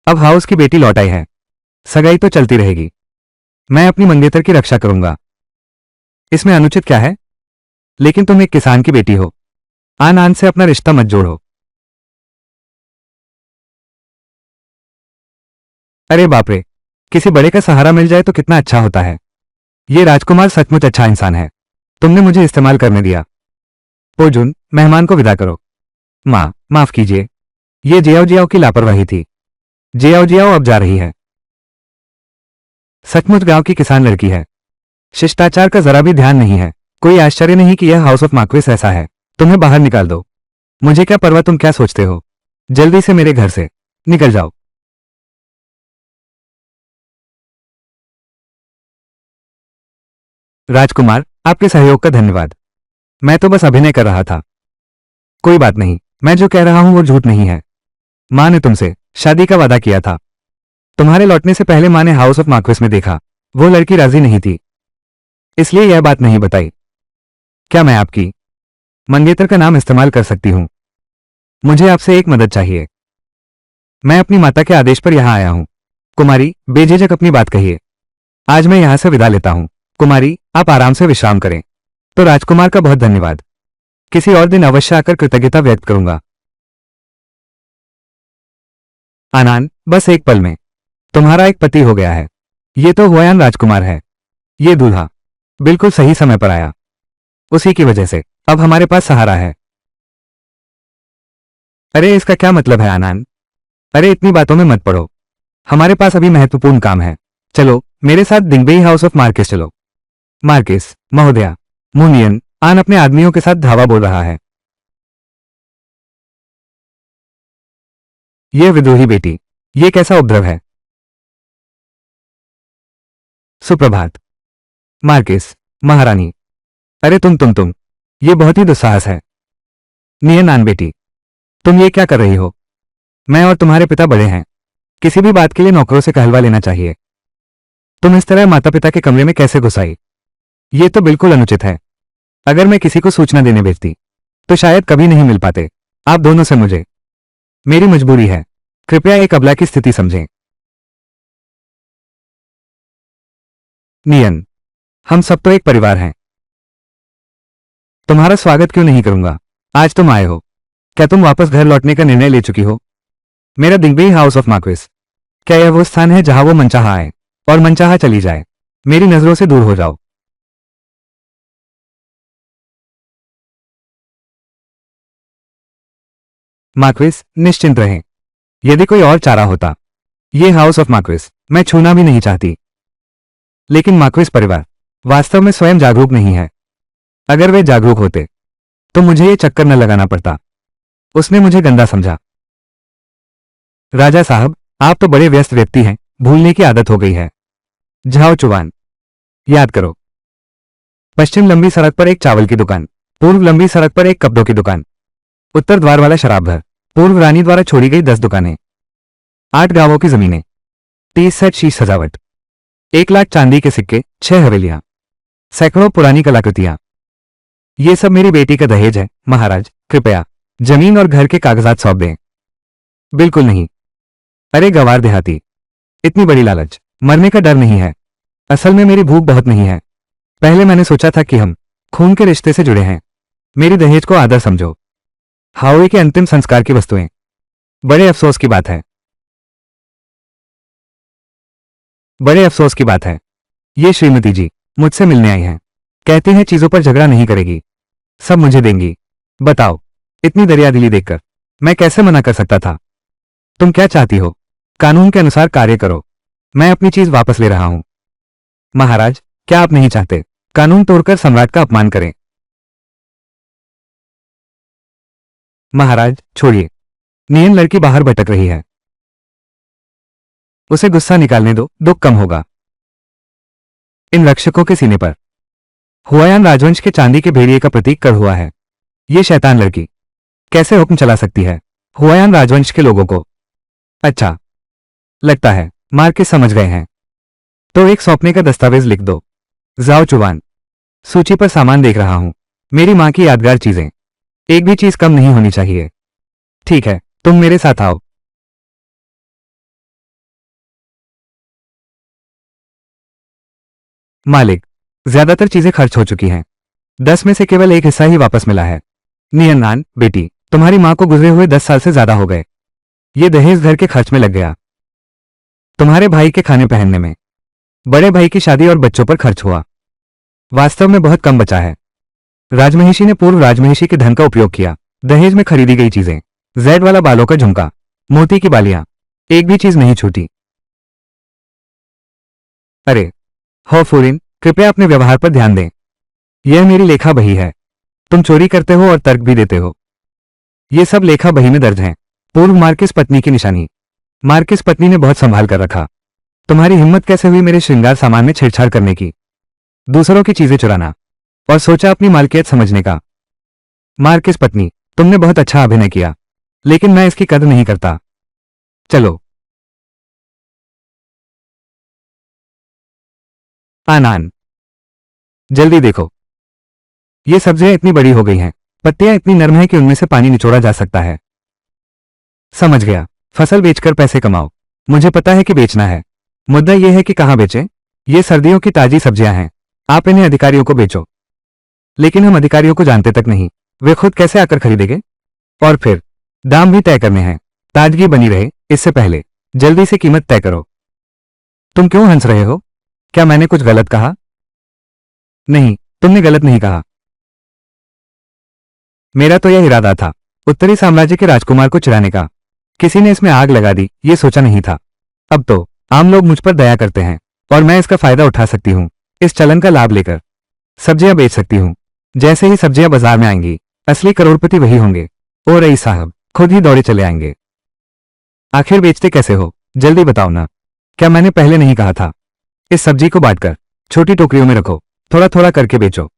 अब हाउस की बेटी लौट आई है। सगाई तो चलती रहेगी। मैं अपनी मंगेतर की रक्षा करूंगा। इसमें अनुचित क्या है? लेकिन तुम एक किसान की बेटी हो। आन आन से अपना रिश्ता मत जोड़ो। अरे बाप रे, किसी बड़े का सहारा मिल जाए तो कितना अच्छा होता है। ये राजकुमार सचमुच अच्छा इंसान है। तुमने मुझे इस्तेमाल करने दिया। पोजुन, मेहमान को विदा करो। माँ, माफ कीजिए। ये जियाओ जियाओ की लापरवाही थी। जियाओ जियाओ अब जा रही है। सचमुच गांव की किसान लड़की है। शिष्टाचार का जरा भी ध्यान नहीं है। कोई आश्चर्य नहीं कि यह हाउस ऑफ मार्क्विस ऐसा है। तुम्हें बाहर निकाल दो। मुझे क्या परवाह, तुम क्या सोचते हो? जल्दी से मेरे घर से निकल जाओ। राजकुमार, आपके सहयोग का धन्यवाद। मैं तो बस अभिनय कर रहा था। कोई बात नहीं, मैं जो कह रहा हूं वो झूठ नहीं है। माँ ने तुमसे शादी का वादा किया था। तुम्हारे लौटने से पहले माँ ने हाउस ऑफ मार्क्वेस में देखा, वो लड़की राजी नहीं थी, इसलिए यह बात नहीं बताई। क्या मैं आपकी मंगेतर का नाम इस्तेमाल कर सकती हूँ? मुझे आपसे एक मदद चाहिए। मैं अपनी माता के आदेश पर यहाँ आया हूँ। कुमारी, बेझिझक अपनी बात कहिए। आज मैं यहाँ से विदा लेता हूँ। कुमारी, आप आराम से विश्राम करें। तो राजकुमार का बहुत धन्यवाद। किसी और दिन अवश्य आकर कृतज्ञता व्यक्त करूंगा। आनंद, बस एक पल में तुम्हारा एक पति हो गया है। ये तो हुआयान राजकुमार है। ये दूल्हा बिल्कुल सही समय पर आया। उसी की वजह से अब हमारे पास सहारा है। अरे इसका क्या मतलब है आनंद? अरे इतनी बातों में मत पड़ो। हमारे पास अभी महत्वपूर्ण काम है। चलो मेरे साथ दिंगबेई हाउस ऑफ मार्केस चलो। मार्केस महोदया, मुनियन आन अपने आदमियों के साथ धावा बोल रहा है। यह विद्रोही बेटी, ये कैसा उपद्रव है? सुप्रभात मार्केस, महारानी। अरे तुम ये बहुत ही दुस्साहस है। नियन आन बेटी, तुम ये क्या कर रही हो? मैं और तुम्हारे पिता बड़े हैं, किसी भी बात के लिए नौकरों से कहलवा लेना चाहिए। तुम इस तरह माता पिता के कमरे में कैसे घुस आई? ये तो बिल्कुल अनुचित है। अगर मैं किसी को सूचना देने भेजती तो शायद कभी नहीं मिल पाते। आप दोनों से मुझे मेरी मजबूरी है। कृपया एक अबला की स्थिति समझें। नियन, हम सब तो एक परिवार हैं। तुम्हारा स्वागत क्यों नहीं करूंगा? आज तुम आए हो, क्या तुम वापस घर लौटने का निर्णय ले चुकी हो? मेरा दिंगबेई हाउस ऑफ मार्क्वेस, क्या यह वो स्थान है जहां वो मनचाहा आए और मनचाहा चली जाए? मेरी नजरों से दूर हो जाओ। मार्क्वेस, निश्चिंत रहें। यदि कोई और चारा होता, ये हाउस ऑफ मार्क्वेस मैं छूना भी नहीं चाहती। लेकिन मार्क्वेस परिवार वास्तव में स्वयं जागरूक नहीं है। अगर वे जागरूक होते तो मुझे ये चक्कर न लगाना पड़ता। उसने मुझे गंदा समझा। राजा साहब, आप तो बड़े व्यस्त व्यक्ति हैं, भूलने की आदत हो गई है। जाओ चुवान, याद करो। पश्चिम लंबी सड़क पर एक चावल की दुकान, पूर्व लंबी सड़क पर एक कपड़ों की दुकान, उत्तर द्वार वाला शराब घर, पूर्व रानी द्वारा छोड़ी गई 10 दुकानें, 8 गांवों की जमीनें, 30 सेट शीश सजावट, 1 लाख चांदी के सिक्के, 6 हवेलियां, सैकड़ों पुरानी कलाकृतियां। ये सब मेरी बेटी का दहेज है। महाराज, कृपया जमीन और घर के कागजात सौंप दें। बिल्कुल नहीं। अरे गवार देहाती, इतनी बड़ी लालच, मरने का डर नहीं है। असल में मेरी भूख बहुत नहीं है। पहले मैंने सोचा था कि हम खून के रिश्ते से जुड़े हैं। मेरी दहेज को आदर समझो। हाउए के अंतिम संस्कार की वस्तुएं। बड़े अफसोस की बात है। बड़े अफसोस की बात है। ये श्रीमती जी मुझसे मिलने आई हैं। कहती हैं चीजों पर झगड़ा नहीं करेगी, सब मुझे देंगी। बताओ, इतनी दरियादिली देखकर मैं कैसे मना कर सकता था? तुम क्या चाहती हो? कानून के अनुसार कार्य करो। मैं अपनी चीज वापस ले रहा हूं। महाराज, क्या आप नहीं चाहते कानून तोड़कर सम्राट का अपमान करें? महाराज छोड़िए, नियन लड़की बाहर भटक रही है। उसे गुस्सा निकालने दो, दुख कम होगा। इन रक्षकों के सीने पर हुआयान राजवंश के चांदी के भेड़िए का प्रतीक कर हुआ है। ये शैतान लड़की कैसे हुक्म चला सकती है हुआयान राजवंश के लोगों को? अच्छा, लगता है मार के समझ गए हैं। तो एक सौंपने का दस्तावेज लिख दो। जाओ चुवान, सूची पर सामान देख रहा हूं। मेरी मां की यादगार चीजें, एक भी चीज कम नहीं होनी चाहिए। ठीक है, तुम मेरे साथ आओ। मालिक, ज्यादातर चीजें खर्च हो चुकी हैं। 10 में से केवल एक हिस्सा ही वापस मिला है। नियन्नान बेटी, तुम्हारी मां को गुजरे हुए 10 साल से ज्यादा हो गए। ये दहेज घर के खर्च में लग गया, तुम्हारे भाई के खाने पहनने में, बड़े भाई की शादी और बच्चों पर खर्च हुआ। वास्तव में बहुत कम बचा है। राजमहिषी ने पूर्व राजमहिषी के धन का उपयोग किया। दहेज में खरीदी गई चीजें, जेड वाला बालों का झुमका, मोती की बालियां, एक भी चीज नहीं छूटी। अरे हो फूरिन, कृपया अपने व्यवहार पर ध्यान दें। यह मेरी लेखा बही है। तुम चोरी करते हो और तर्क भी देते हो। ये सब लेखा बही में दर्ज हैं। पूर्व मार्किस पत्नी की निशानी। मार्किस पत्नी ने बहुत संभाल कर रखा। तुम्हारी हिम्मत कैसे हुई मेरे श्रृंगार सामान में छेड़छाड़ करने की, दूसरों की चीजें चुराना, और सोचा अपनी मालकियत समझने का। मार्किस पत्नी, तुमने बहुत अच्छा अभिनय किया, लेकिन मैं इसकी कदर नहीं करता। चलो। आनान, जल्दी देखो, ये सब्जियां इतनी बड़ी हो गई हैं, पत्तियां इतनी नरम हैं कि उनमें से पानी निचोड़ा जा सकता है। समझ गया, फसल बेचकर पैसे कमाओ। मुझे पता है कि बेचना है, मुद्दा यह है कि कहाँ बेचें। ये सर्दियों की ताजी सब्जियां हैं, आप इन्हें अधिकारियों को बेचो। लेकिन हम अधिकारियों को जानते तक नहीं, वे खुद कैसे आकर खरीदेंगे? और फिर दाम भी तय करने हैं। ताजगी बनी रहे इससे पहले जल्दी से कीमत तय करो। तुम क्यों हंस रहे हो? क्या मैंने कुछ गलत कहा? नहीं, तुमने गलत नहीं कहा। मेरा तो यह इरादा था, उत्तरी साम्राज्य के राजकुमार को चिढ़ाने का। किसी ने इसमें आग लगा दी, ये सोचा नहीं था। अब तो आम लोग मुझ पर दया करते हैं और मैं इसका फायदा उठा सकती हूँ। इस चलन का लाभ लेकर सब्जियां बेच सकती हूँ। जैसे ही सब्जियां बाजार में आएंगी, असली करोड़पति वही होंगे। ओ रईस साहब खुद ही दौड़े चले आएंगे। आखिर बेचते कैसे हो, जल्दी बताओ ना। क्या मैंने पहले नहीं कहा था? इस सब्जी को बांटकर छोटी टोकरियों में रखो, थोड़ा थोड़ा करके बेचो।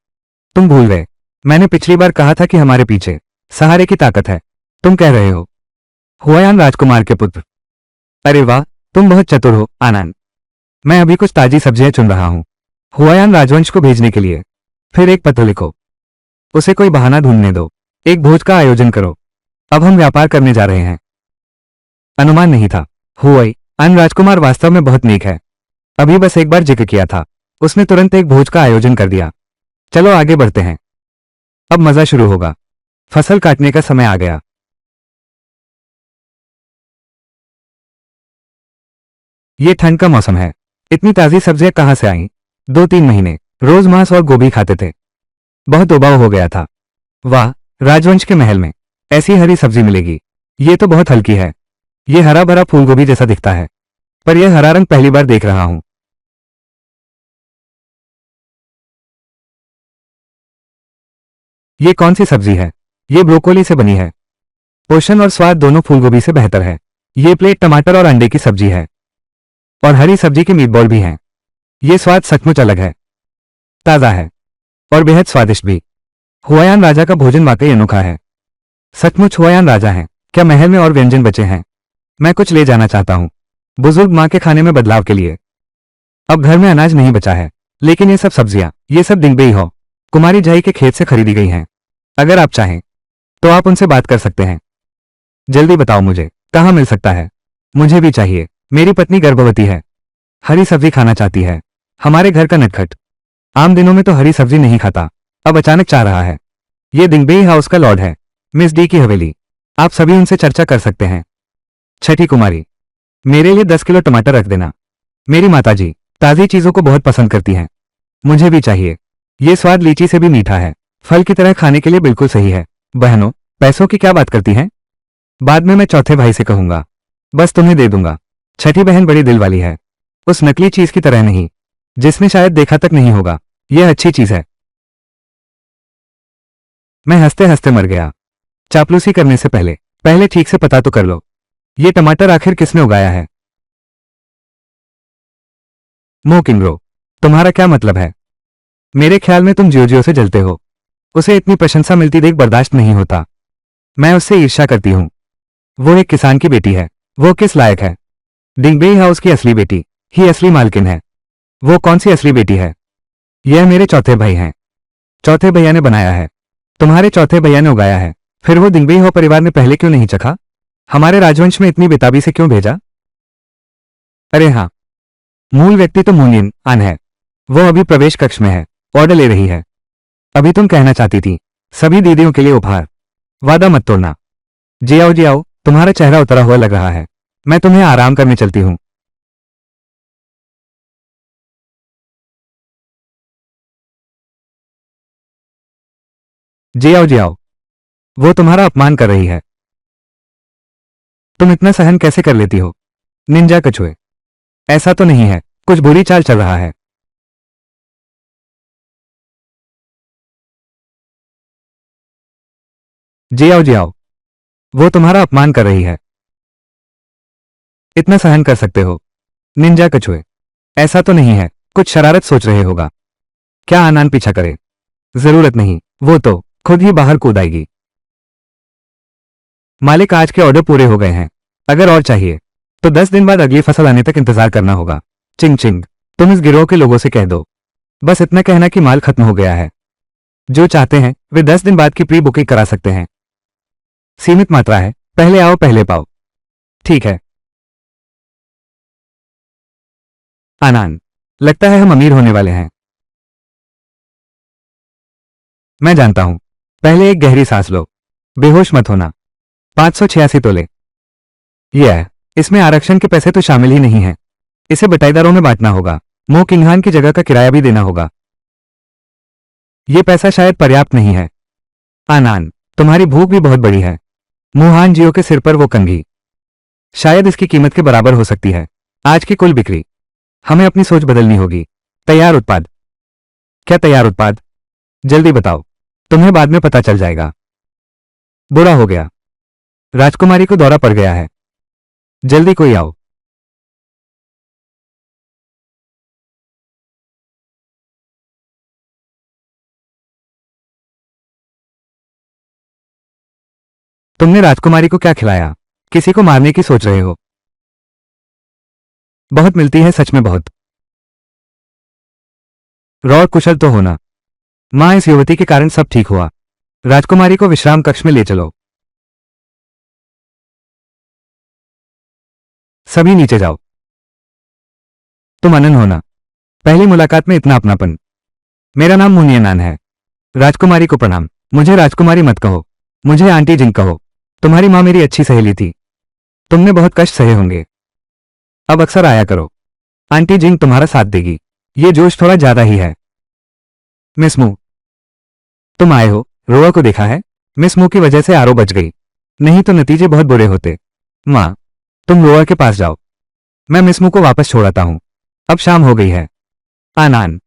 तुम भूल गए, मैंने पिछली बार कहा था कि हमारे पीछे सहारे की ताकत है। तुम कह रहे हो हुआयान राजकुमार के पुत्र। अरे वाह, तुम बहुत चतुर हो आनंद। मैं अभी कुछ ताजी सब्जियां चुन रहा हूं हुआयान राजवंश को भेजने के लिए। फिर एक पत्र लिखो, उसे कोई बहाना ढूंढने दो, एक भोज का आयोजन करो। अब हम व्यापार करने जा रहे हैं। अनुमान नहीं था, हुआई अन राजकुमार वास्तव में बहुत नेक है। अभी बस एक बार जिक्र किया था, उसने तुरंत एक भोज का आयोजन कर दिया। चलो आगे बढ़ते हैं, अब मजा शुरू होगा। फसल काटने का समय आ गया। ये ठंड का मौसम है, इतनी ताजी सब्जियां कहां से आईं? 2-3 महीने रोज मांस और गोभी खाते थे, बहुत उबाऊ हो गया था। वाह, राजवंश के महल में ऐसी हरी सब्जी मिलेगी। ये तो बहुत हल्की है, ये हरा भरा फूलगोभी जैसा दिखता है, पर यह हरा रंग पहली बार देख रहा हूं। ये कौन सी सब्जी है? ये ब्रोकोली से बनी है। पोषण और स्वाद दोनों फूलगोभी से बेहतर है। ये प्लेट टमाटर और अंडे की सब्जी है, और हरी सब्जी के मीटबॉल भी हैं। ये स्वाद सचमुच अलग है, ताज़ा है और बेहद स्वादिष्ट भी। हुआयान राजा का भोजन वाकई अनोखा है। सचमुच हुआयान राजा हैं। क्या महल में और व्यंजन बचे हैं? मैं कुछ ले जाना चाहता हूँ, बुजुर्ग माँ के खाने में बदलाव के लिए। अब घर में अनाज नहीं बचा है, लेकिन ये सब सब्जियां, ये सब दिंगबेई हो कुमारी झाई के खेत से खरीदी गई हैं। अगर आप चाहें तो आप उनसे बात कर सकते हैं। जल्दी बताओ मुझे कहाँ मिल सकता है? मुझे भी चाहिए, मेरी पत्नी गर्भवती है, हरी सब्जी खाना चाहती है। हमारे घर का नटखट आम दिनों में तो हरी सब्जी नहीं खाता, अब अचानक चाह रहा है। ये दिंगबेई हाउस का लॉर्ड है, मिस डी की हवेली। आप सभी उनसे चर्चा कर सकते हैं। छठी कुमारी, मेरे लिए 10 किलो टमाटर रख देना। मेरी माताजी ताजी चीजों को बहुत पसंद करती हैं। मुझे भी चाहिए। ये स्वाद लीची से भी मीठा है, फल की तरह खाने के लिए बिल्कुल सही है। बहनों, पैसों की क्या बात करती हैं? बाद में मैं चौथे भाई से कहूंगा, बस तुम्हें दे दूंगा। छठी बहन बड़ी दिल वाली है, उस नकली चीज की तरह नहीं, जिसने शायद देखा तक नहीं होगा। यह अच्छी चीज है। मैं हंसते हंसते मर गया। चापलूसी करने से पहले पहले ठीक से पता तो कर लो, ये टमाटर आखिर किसने उगाया है? मोकिंग्रो, तुम्हारा क्या मतलब है? मेरे ख्याल में तुम जियो से जलते हो। उसे इतनी प्रशंसा मिलती देख बर्दाश्त नहीं होता। मैं उससे ईर्ष्या करती हूँ। वो एक किसान की बेटी है, वो किस लायक है? डिंगबेई हाउस की असली बेटी ही असली मालकिन है। वो कौन सी असली बेटी है? यह मेरे चौथे भाई हैं। चौथे भैया ने बनाया है, तुम्हारे चौथे भैया ने उगाया है। फिर वो दिंगबेई हो परिवार ने पहले क्यों नहीं चखा? हमारे राजवंश में इतनी बेताबी से क्यों भेजा? अरे हाँ, मूल व्यक्ति तो मूंगिन आन है। वो अभी प्रवेश कक्ष में है, ऑर्डर ले रही है। अभी तुम कहना चाहती थी सभी दीदियों के लिए उपहार। वादा मत तोड़ना। जी आओ, तुम्हारा चेहरा उतरा हुआ लग रहा है। मैं तुम्हें आराम करने चलती हूँ। जी आओ, वो तुम्हारा अपमान कर रही है। तुम इतना सहन कैसे कर लेती हो? निंजा कछुए, ऐसा तो नहीं है, कुछ बुरी चाल चल रहा है। जी आओ, वो तुम्हारा अपमान कर रही है। इतना सहन कर सकते हो? निंजा कछुए, ऐसा तो नहीं है, कुछ शरारत सोच रहे होगा। क्या आनंद पीछा करे? जरूरत नहीं, वो तो खुद ही बाहर कूद आएगी। मालिक, आज के ऑर्डर पूरे हो गए हैं। अगर और चाहिए तो 10 दिन बाद अगली फसल आने तक इंतजार करना होगा। चिंग चिंग, तुम इस गिरोह के लोगों से कह दो, बस इतना कहना कि माल खत्म हो गया है। जो चाहते हैं वे 10 दिन बाद की प्री बुकिंग करा सकते हैं। सीमित मात्रा है, पहले आओ पहले पाओ। ठीक है। आनंद, लगता है हम अमीर होने वाले हैं। मैं जानता हूं। पहले एक गहरी सांस लो। बेहोश मत होना। 586 तोले। इसमें आरक्षण के पैसे तो शामिल ही नहीं हैं। इसे बटाईदारों में बांटना होगा। मो किंगहान की जगह का किराया भी देना होगा। ये पैसा शायद पर्याप्त नहीं है। आनंद, तुम्हारी भूख भी बहुत बड़ी है। मुहान जियो के सिर पर वो कंघी। शायद इसकी कीमत के बराबर हो सकती है। आज की कुल बिक्री। हमें अपनी सोच बदलनी होगी। तैयार उत्पाद। क्या तैयार उत्पाद? जल्दी बताओ, तुम्हें बाद में पता चल जाएगा। बुरा हो गया, राजकुमारी को दौरा पड़ गया है। जल्दी कोई आओ। तुमने राजकुमारी को क्या खिलाया? किसी को मारने की सोच रहे हो? बहुत मिलती है, सच में बहुत। रॉ कुशल तो होना। मां, इस युवती के कारण सब ठीक हुआ। राजकुमारी को विश्राम कक्ष में ले चलो। सभी नीचे जाओ। तुम अनन होना। पहली मुलाकात में इतना अपनापन। मेरा नाम मुनियनान है। राजकुमारी को प्रणाम। मुझे राजकुमारी मत कहो, मुझे आंटी जिंग कहो। तुम्हारी मां मेरी अच्छी सहेली थी। तुमने बहुत कष्ट सहे होंगे। अब अक्सर आया करो। आंटी जिंग तुम्हारा साथ देगी। ये जोश थोड़ा ज्यादा ही है। मिस मू, तुम आए हो। रोआ को देखा है? मिस मू की वजह से आरो बच गई, नहीं तो नतीजे बहुत बुरे होते। मां, तुम रोआ के पास जाओ। मैं मिस मू को वापस छोड़ आता हूं। अब शाम हो गई है। आनंद,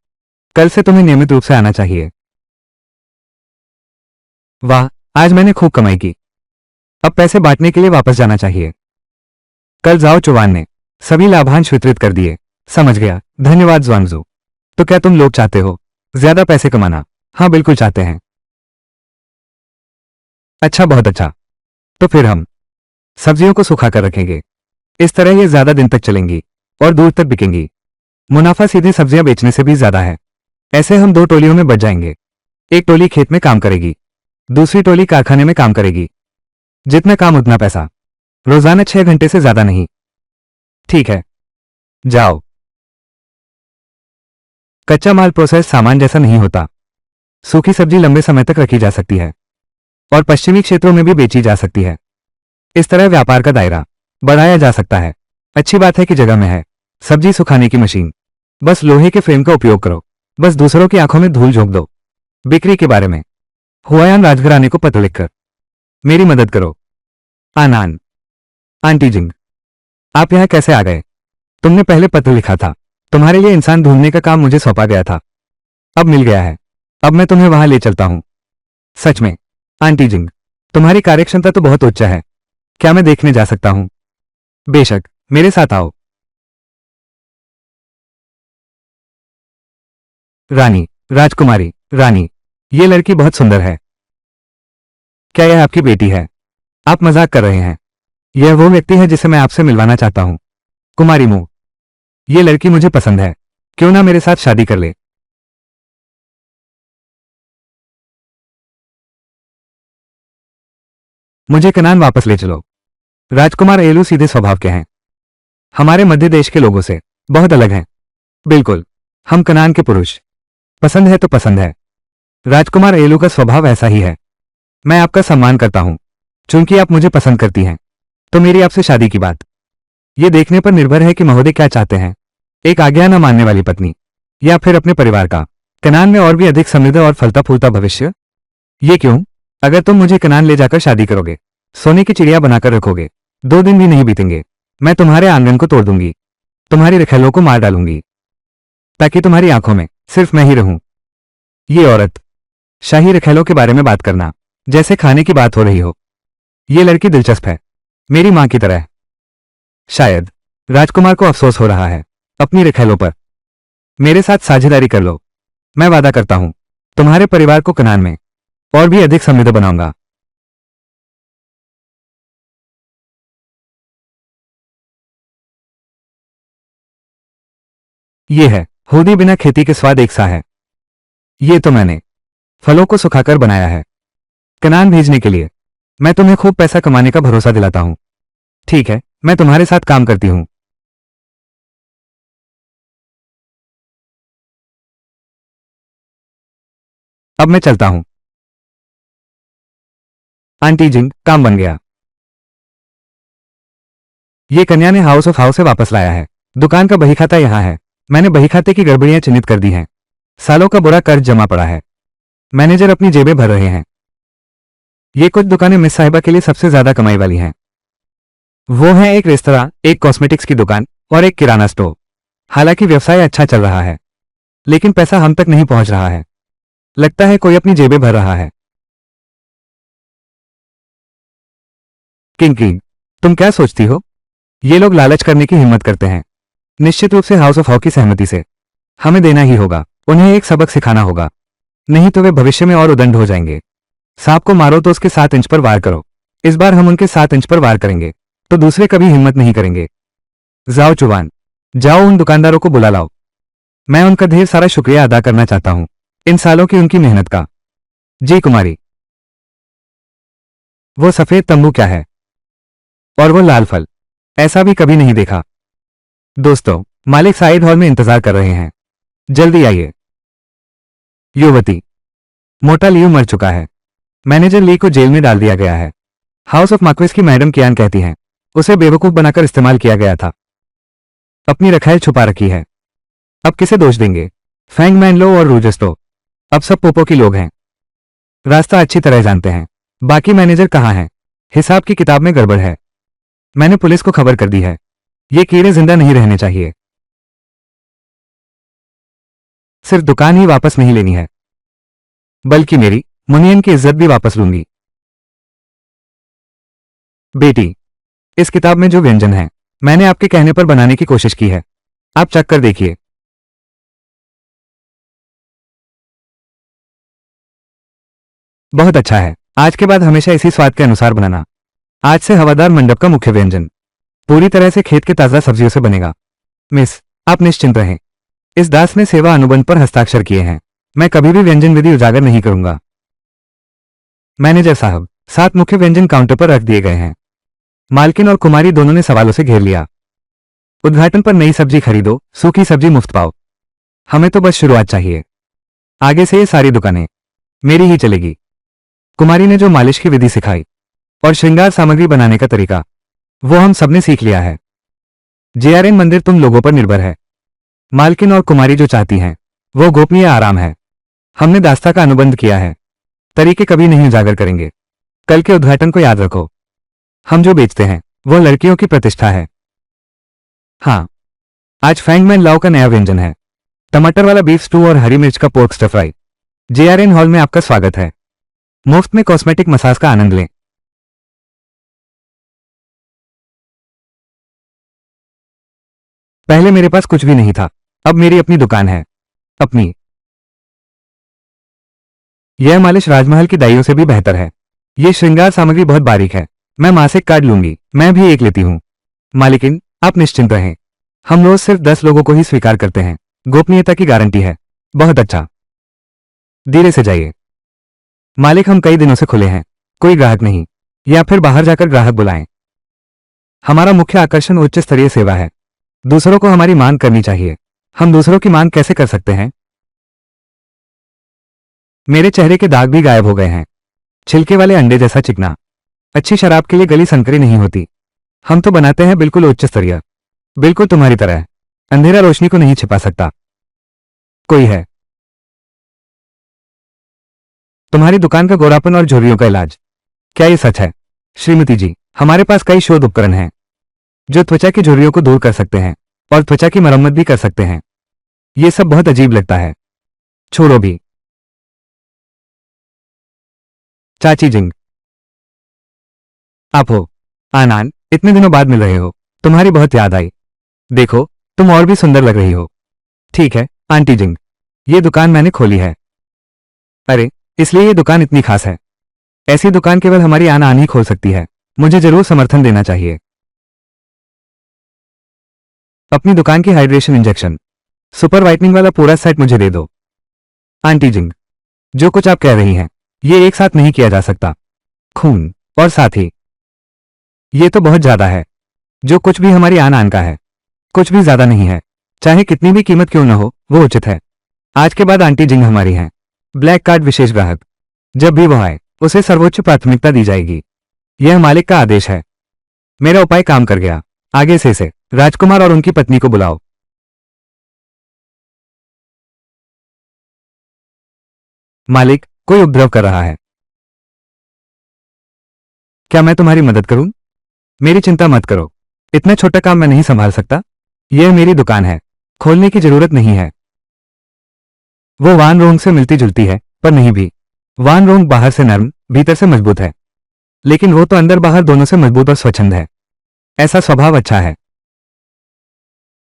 कल से तुम्हें नियमित रूप से आना चाहिए। वाह, आज मैंने खूब कमाई की। अब पैसे बांटने के लिए वापस जाना चाहिए। कल जाओ चुवान ने सभी लाभांश वितरित कर दिए। समझ गया, धन्यवाद ज्वांगजू। तो क्या तुम लोग चाहते हो ज्यादा पैसे कमाना? हाँ, बिल्कुल चाहते हैं। अच्छा, बहुत अच्छा। तो फिर हम सब्जियों को सुखा कर रखेंगे। इस तरह ये ज्यादा दिन तक चलेंगी और दूर तक बिकेंगी। मुनाफा सीधे सब्जियां बेचने से भी ज्यादा है। ऐसे हम 2 टोलियों में बच जाएंगे। एक टोली खेत में काम करेगी, दूसरी टोली कारखाने में काम करेगी। जितना काम उतना पैसा। रोजाना 6 घंटे से ज्यादा नहीं। ठीक है, जाओ। कच्चा माल प्रोसेस सामान जैसा नहीं होता। सूखी सब्जी लंबे समय तक रखी जा सकती है और पश्चिमी क्षेत्रों में भी बेची जा सकती है। इस तरह व्यापार का दायरा बढ़ाया जा सकता है। अच्छी बात है कि जगह में है सब्जी सुखाने की मशीन। बस लोहे के फ्रेम का उपयोग करो। बस दूसरों की आंखों में धूल झोंक दो। बिक्री के बारे में हुआयान राजघराने को पत्र लिखकर मेरी मदद करो। आनंद, आंटी जिंग, आप यहां कैसे आ गए? तुमने पहले पत्र लिखा था। तुम्हारे लिए इंसान ढूंढने का काम मुझे सौंपा गया था। अब मिल गया है। अब मैं तुम्हें वहां ले चलता हूं। सच में? आंटी जिंग, तुम्हारी कार्यक्षमता तो बहुत उच्च है। क्या मैं देखने जा सकता हूं? बेशक, मेरे साथ आओ। रानी, राजकुमारी, रानी, ये लड़की बहुत सुंदर है। क्या यह आपकी बेटी है? आप मजाक कर रहे हैं। यह वो व्यक्ति है जिसे मैं आपसे मिलवाना चाहता हूं। कुमारी मू, ये लड़की मुझे पसंद है। क्यों ना मेरे साथ शादी कर ले? मुझे कनान वापस ले चलो। राजकुमार एलू सीधे स्वभाव के हैं। हमारे मध्य देश के लोगों से बहुत अलग हैं। बिल्कुल, हम कनान के पुरुष। पसंद है तो पसंद है। राजकुमार एलू का स्वभाव ऐसा ही है। मैं आपका सम्मान करता हूं। चूंकि आप मुझे पसंद करती हैं तो मेरी आपसे शादी की बात यह देखने पर निर्भर है कि महोदय क्या चाहते हैं। एक आज्ञा न मानने वाली पत्नी या फिर अपने परिवार का कनान में और भी अधिक समृद्ध और फलता फूलता भविष्य? ये क्यों? अगर तुम मुझे कनान ले जाकर शादी करोगे, सोने की चिड़िया बनाकर रखोगे, 2 दिन भी नहीं बीतेंगे, मैं तुम्हारे आंगन को तोड़ दूंगी, तुम्हारी रखेलों को मार डालूंगी, ताकि तुम्हारी आंखों में सिर्फ मैं ही रहूं। ये औरत, शाही रखेलों के बारे में बात करना जैसे खाने की बात हो रही हो। ये लड़की दिलचस्प है, मेरी मां की तरह। शायद राजकुमार को अफसोस हो रहा है अपनी रिखेलों पर। मेरे साथ साझेदारी कर लो, मैं वादा करता हूं तुम्हारे परिवार को कनान में और भी अधिक समृद्ध बनाऊंगा। ये है होदी बिना खेती के स्वाद एक सा है। ये तो मैंने फलों को सुखाकर बनाया है कनान भेजने के लिए। मैं तुम्हें खूब पैसा कमाने का भरोसा दिलाता हूं। ठीक है, मैं तुम्हारे साथ काम करती हूं। अब मैं चलता हूं। आंटी जिंग, काम बन गया। ये कन्या ने हाउस ऑफ हाउस से वापस लाया है। दुकान का बही खाता यहां है। मैंने बही खाते की गड़बड़ियां चिन्हित कर दी हैं। सालों का बुरा कर्ज जमा पड़ा है। मैनेजर अपनी जेबें भर रहे हैं। ये कुछ दुकानें मिस साहिबा के लिए सबसे ज्यादा कमाई वाली हैं। वो हैं एक रेस्तरां, एक कॉस्मेटिक्स की दुकान और एक किराना स्टोर। हालांकि व्यवसाय अच्छा चल रहा है, लेकिन पैसा हम तक नहीं पहुंच रहा है। लगता है कोई अपनी जेबें भर रहा है। किंग, तुम क्या सोचती हो? ये लोग लालच करने की हिम्मत करते हैं। निश्चित रूप से हाउस ऑफ हॉ की सहमति से। हमें देना ही होगा। उन्हें एक सबक सिखाना होगा, नहीं तो वे भविष्य में और उदंड हो जाएंगे। सांप को मारो तो उसके 7 इंच पर वार करो। इस बार हम उनके 7 इंच पर वार करेंगे तो दूसरे कभी हिम्मत नहीं करेंगे। जाओ चुवान, जाओ उन दुकानदारों को बुला लाओ। मैं उनका ढेर सारा शुक्रिया अदा करना चाहता हूं, इन सालों की उनकी मेहनत का। जी कुमारी। वो सफेद तंबू क्या है? और वो लाल फल, ऐसा भी कभी नहीं देखा। दोस्तों, मालिक साइड हॉल में इंतजार कर रहे हैं, जल्दी आइए। युवती, मोटा लियो मर चुका है। मैनेजर ली को जेल में डाल दिया गया है। हाउस ऑफ मार्क्वेस की मैडम कियान कहती हैं उसे बेवकूफ बनाकर इस्तेमाल किया गया था। अपनी रखायल छुपा रखी है। अब किसे दोष देंगे? फैंग मैनलो और रूजस्तो। अब सब पोपो की लोग हैं। रास्ता अच्छी तरह जानते हैं। बाकी मैनेजर कहाँ हैं? हिसाब की किताब में गड़बड़ है। मैंने पुलिस को खबर कर दी है। ये कीड़े जिंदा नहीं रहने चाहिए। सिर्फ दुकान ही वापस नहीं लेनी है, बल्कि मेरी मुनियन की इज्जत भी वापस लूंगी। बेटी, इस किताब में जो व्यंजन है मैंने आपके कहने पर बनाने की कोशिश की है। आप चख कर देखिए। बहुत अच्छा है। आज के बाद हमेशा इसी स्वाद के अनुसार बनाना। आज से हवादार मंडप का मुख्य व्यंजन पूरी तरह से खेत के ताजा सब्जियों से बनेगा। मिस, आप निश्चिंत रहें। इस दास ने सेवा अनुबंध पर हस्ताक्षर किए हैं। मैं कभी भी व्यंजन विधि उजागर नहीं करूंगा। मैनेजर साहब, 7 मुख्य व्यंजन काउंटर पर रख दिए गए हैं। मालकिन और कुमारी दोनों ने सवालों से घेर लिया। उद्घाटन पर नई सब्जी खरीदो, सूखी सब्जी मुफ्त पाओ। हमें तो बस शुरुआत चाहिए। आगे से ये सारी दुकानें मेरी ही चलेगी। कुमारी ने जो मालिश की विधि सिखाई और श्रृंगार सामग्री बनाने का तरीका, वो हम सबने सीख लिया है। जेआरएन मंदिर तुम लोगों पर निर्भर है। मालकिन और कुमारी जो चाहती हैं वो गोपनीय आराम है। हमने दास्ता का अनुबंध किया है। तरीके कभी नहीं उजागर करेंगे। कल के उद्घाटन को याद रखो। हम जो बेचते हैं वो लड़कियों की प्रतिष्ठा है। हाँ, आज फैंगमैन लाओ का नया व्यंजन है, टमाटर वाला बीफ स्टू और हरी मिर्च का पोर्क स्टर फ्राई। जेआरएन हॉल में आपका स्वागत है। मुफ्त में कॉस्मेटिक मसाज का आनंद लें। पहले मेरे पास कुछ भी नहीं था, अब मेरी अपनी दुकान है। अपनी। यह मालिश राजमहल की दाइयों से भी बेहतर है। ये श्रृंगार सामग्री बहुत बारीक है। मैं मासिक कार्ड लूंगी। मैं भी एक लेती हूं। मालिकिन, आप निश्चिंत रहें। हम रोज सिर्फ 10 लोगों को ही स्वीकार करते हैं। गोपनीयता की गारंटी है। बहुत अच्छा। धीरे से जाइए। मालिक, हम कई दिनों से खुले हैं। कोई ग्राहक नहीं। या फिर बाहर जाकर ग्राहक बुलाएं। हमारा मुख्य आकर्षण उच्च स्तरीय सेवा है। दूसरों को हमारी मांग करनी चाहिए। हम दूसरों की मांग कैसे कर सकते हैं? मेरे चेहरे के दाग भी गायब हो गए हैं। छिलके वाले अंडे जैसा चिकना। अच्छी शराब के लिए गली संकरी नहीं होती। हम तो बनाते हैं बिल्कुल उच्च स्तरीय। बिल्कुल तुम्हारी तरह। अंधेरा रोशनी को नहीं छिपा सकता। कोई है। तुम्हारी दुकान का गोरापन और झुर्रियों का इलाज। क्या ये सच है? श्रीमती जी, हमारे पास कई शोध उपकरण हैं जो त्वचा की झुर्रियों को दूर कर सकते हैं और त्वचा की मरम्मत भी कर सकते हैं। ये सब बहुत अजीब लगता है। छोड़ो भी। चाची जिंग, आप हो? आनंद, इतने दिनों बाद मिल रहे हो। तुम्हारी बहुत याद आई। देखो, तुम और भी सुंदर लग रही हो। ठीक है आंटी जिंग, ये दुकान मैंने खोली है। अरे, इसलिए ये दुकान इतनी खास है। ऐसी दुकान केवल हमारी आन ही खोल सकती है। मुझे जरूर समर्थन देना चाहिए। अपनी दुकान की हाइड्रेशन इंजेक्शन, सुपर वाइटनिंग वाला पूरा सेट मुझे दे दो। आंटी जिंग, जो कुछ आप कह रही हैं, ये एक साथ नहीं किया जा सकता। खून और साथ ही ये तो बहुत ज्यादा है। जो कुछ भी हमारी आन का है, कुछ भी ज्यादा नहीं है। चाहे कितनी भी कीमत क्यों न हो, वो उचित है। आज के बाद आंटी जिंग हमारी हैं। ब्लैक कार्ड विशेष ग्राहक, जब भी वो आए उसे सर्वोच्च प्राथमिकता दी जाएगी। यह मालिक का आदेश है। मेरा उपाय काम कर गया। आगे से इसे राजकुमार और उनकी पत्नी को बुलाओ। मालिक, कोई उपद्रव कर रहा है। क्या मैं तुम्हारी मदद करूं? मेरी चिंता मत करो। इतना छोटा काम मैं नहीं संभाल सकता। यह मेरी दुकान है, खोलने की जरूरत नहीं है। वो वान रोंग से मिलती जुलती है, पर नहीं भी। वान रोंग बाहर से नर्म, भीतर से मजबूत है, लेकिन वो तो अंदर बाहर दोनों से मजबूत और स्वच्छंद है। ऐसा स्वभाव अच्छा है।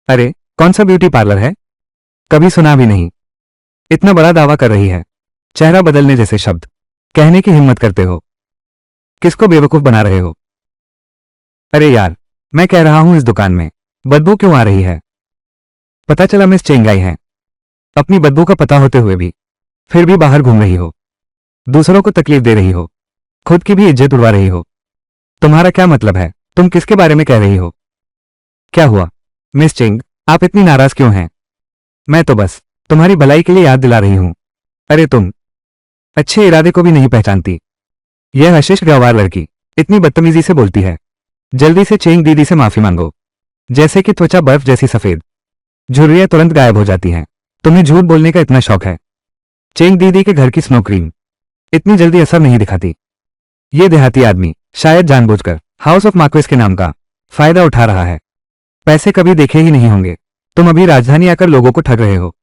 अरे, कौन सा ब्यूटी पार्लर है? कभी सुना भी नहीं। इतना बड़ा दावा कर रही है। चेहरा बदलने जैसे शब्द कहने की हिम्मत करते हो। किसको बेवकूफ बना रहे हो? अरे यार, मैं कह रहा हूं इस दुकान में बदबू क्यों आ रही है? पता चला मिस चेंगाई है। अपनी बदबू का पता होते हुए भी फिर भी बाहर घूम रही हो। दूसरों को तकलीफ दे रही हो, खुद की भी इज्जत उड़वा रही हो। तुम्हारा क्या मतलब है? तुम किसके बारे में कह रही हो? क्या हुआ मिस चिंग, आप इतनी नाराज क्यों हैं? मैं तो बस तुम्हारी भलाई के लिए याद दिला रही हूं। अरे तुम अच्छे इरादे को भी नहीं पहचानती। यह अशिष्ट व्यवहार लड़की इतनी बदतमीजी से बोलती है। जल्दी से चेंग दीदी से माफी मांगो। जैसे कि त्वचा बर्फ जैसी सफेद, झुर्रियां तुरंत गायब हो जाती हैं। तुम्हें झूठ बोलने का इतना शौक है। चेंग दीदी के घर की स्नो क्रीम इतनी जल्दी असर नहीं दिखाती। ये देहाती आदमी शायद जानबूझकर हाउस ऑफ मार्क्वेस के नाम का फायदा उठा रहा है। पैसे कभी देखे ही नहीं होंगे। तुम अभी राजधानी आकर लोगों को ठग रहे हो।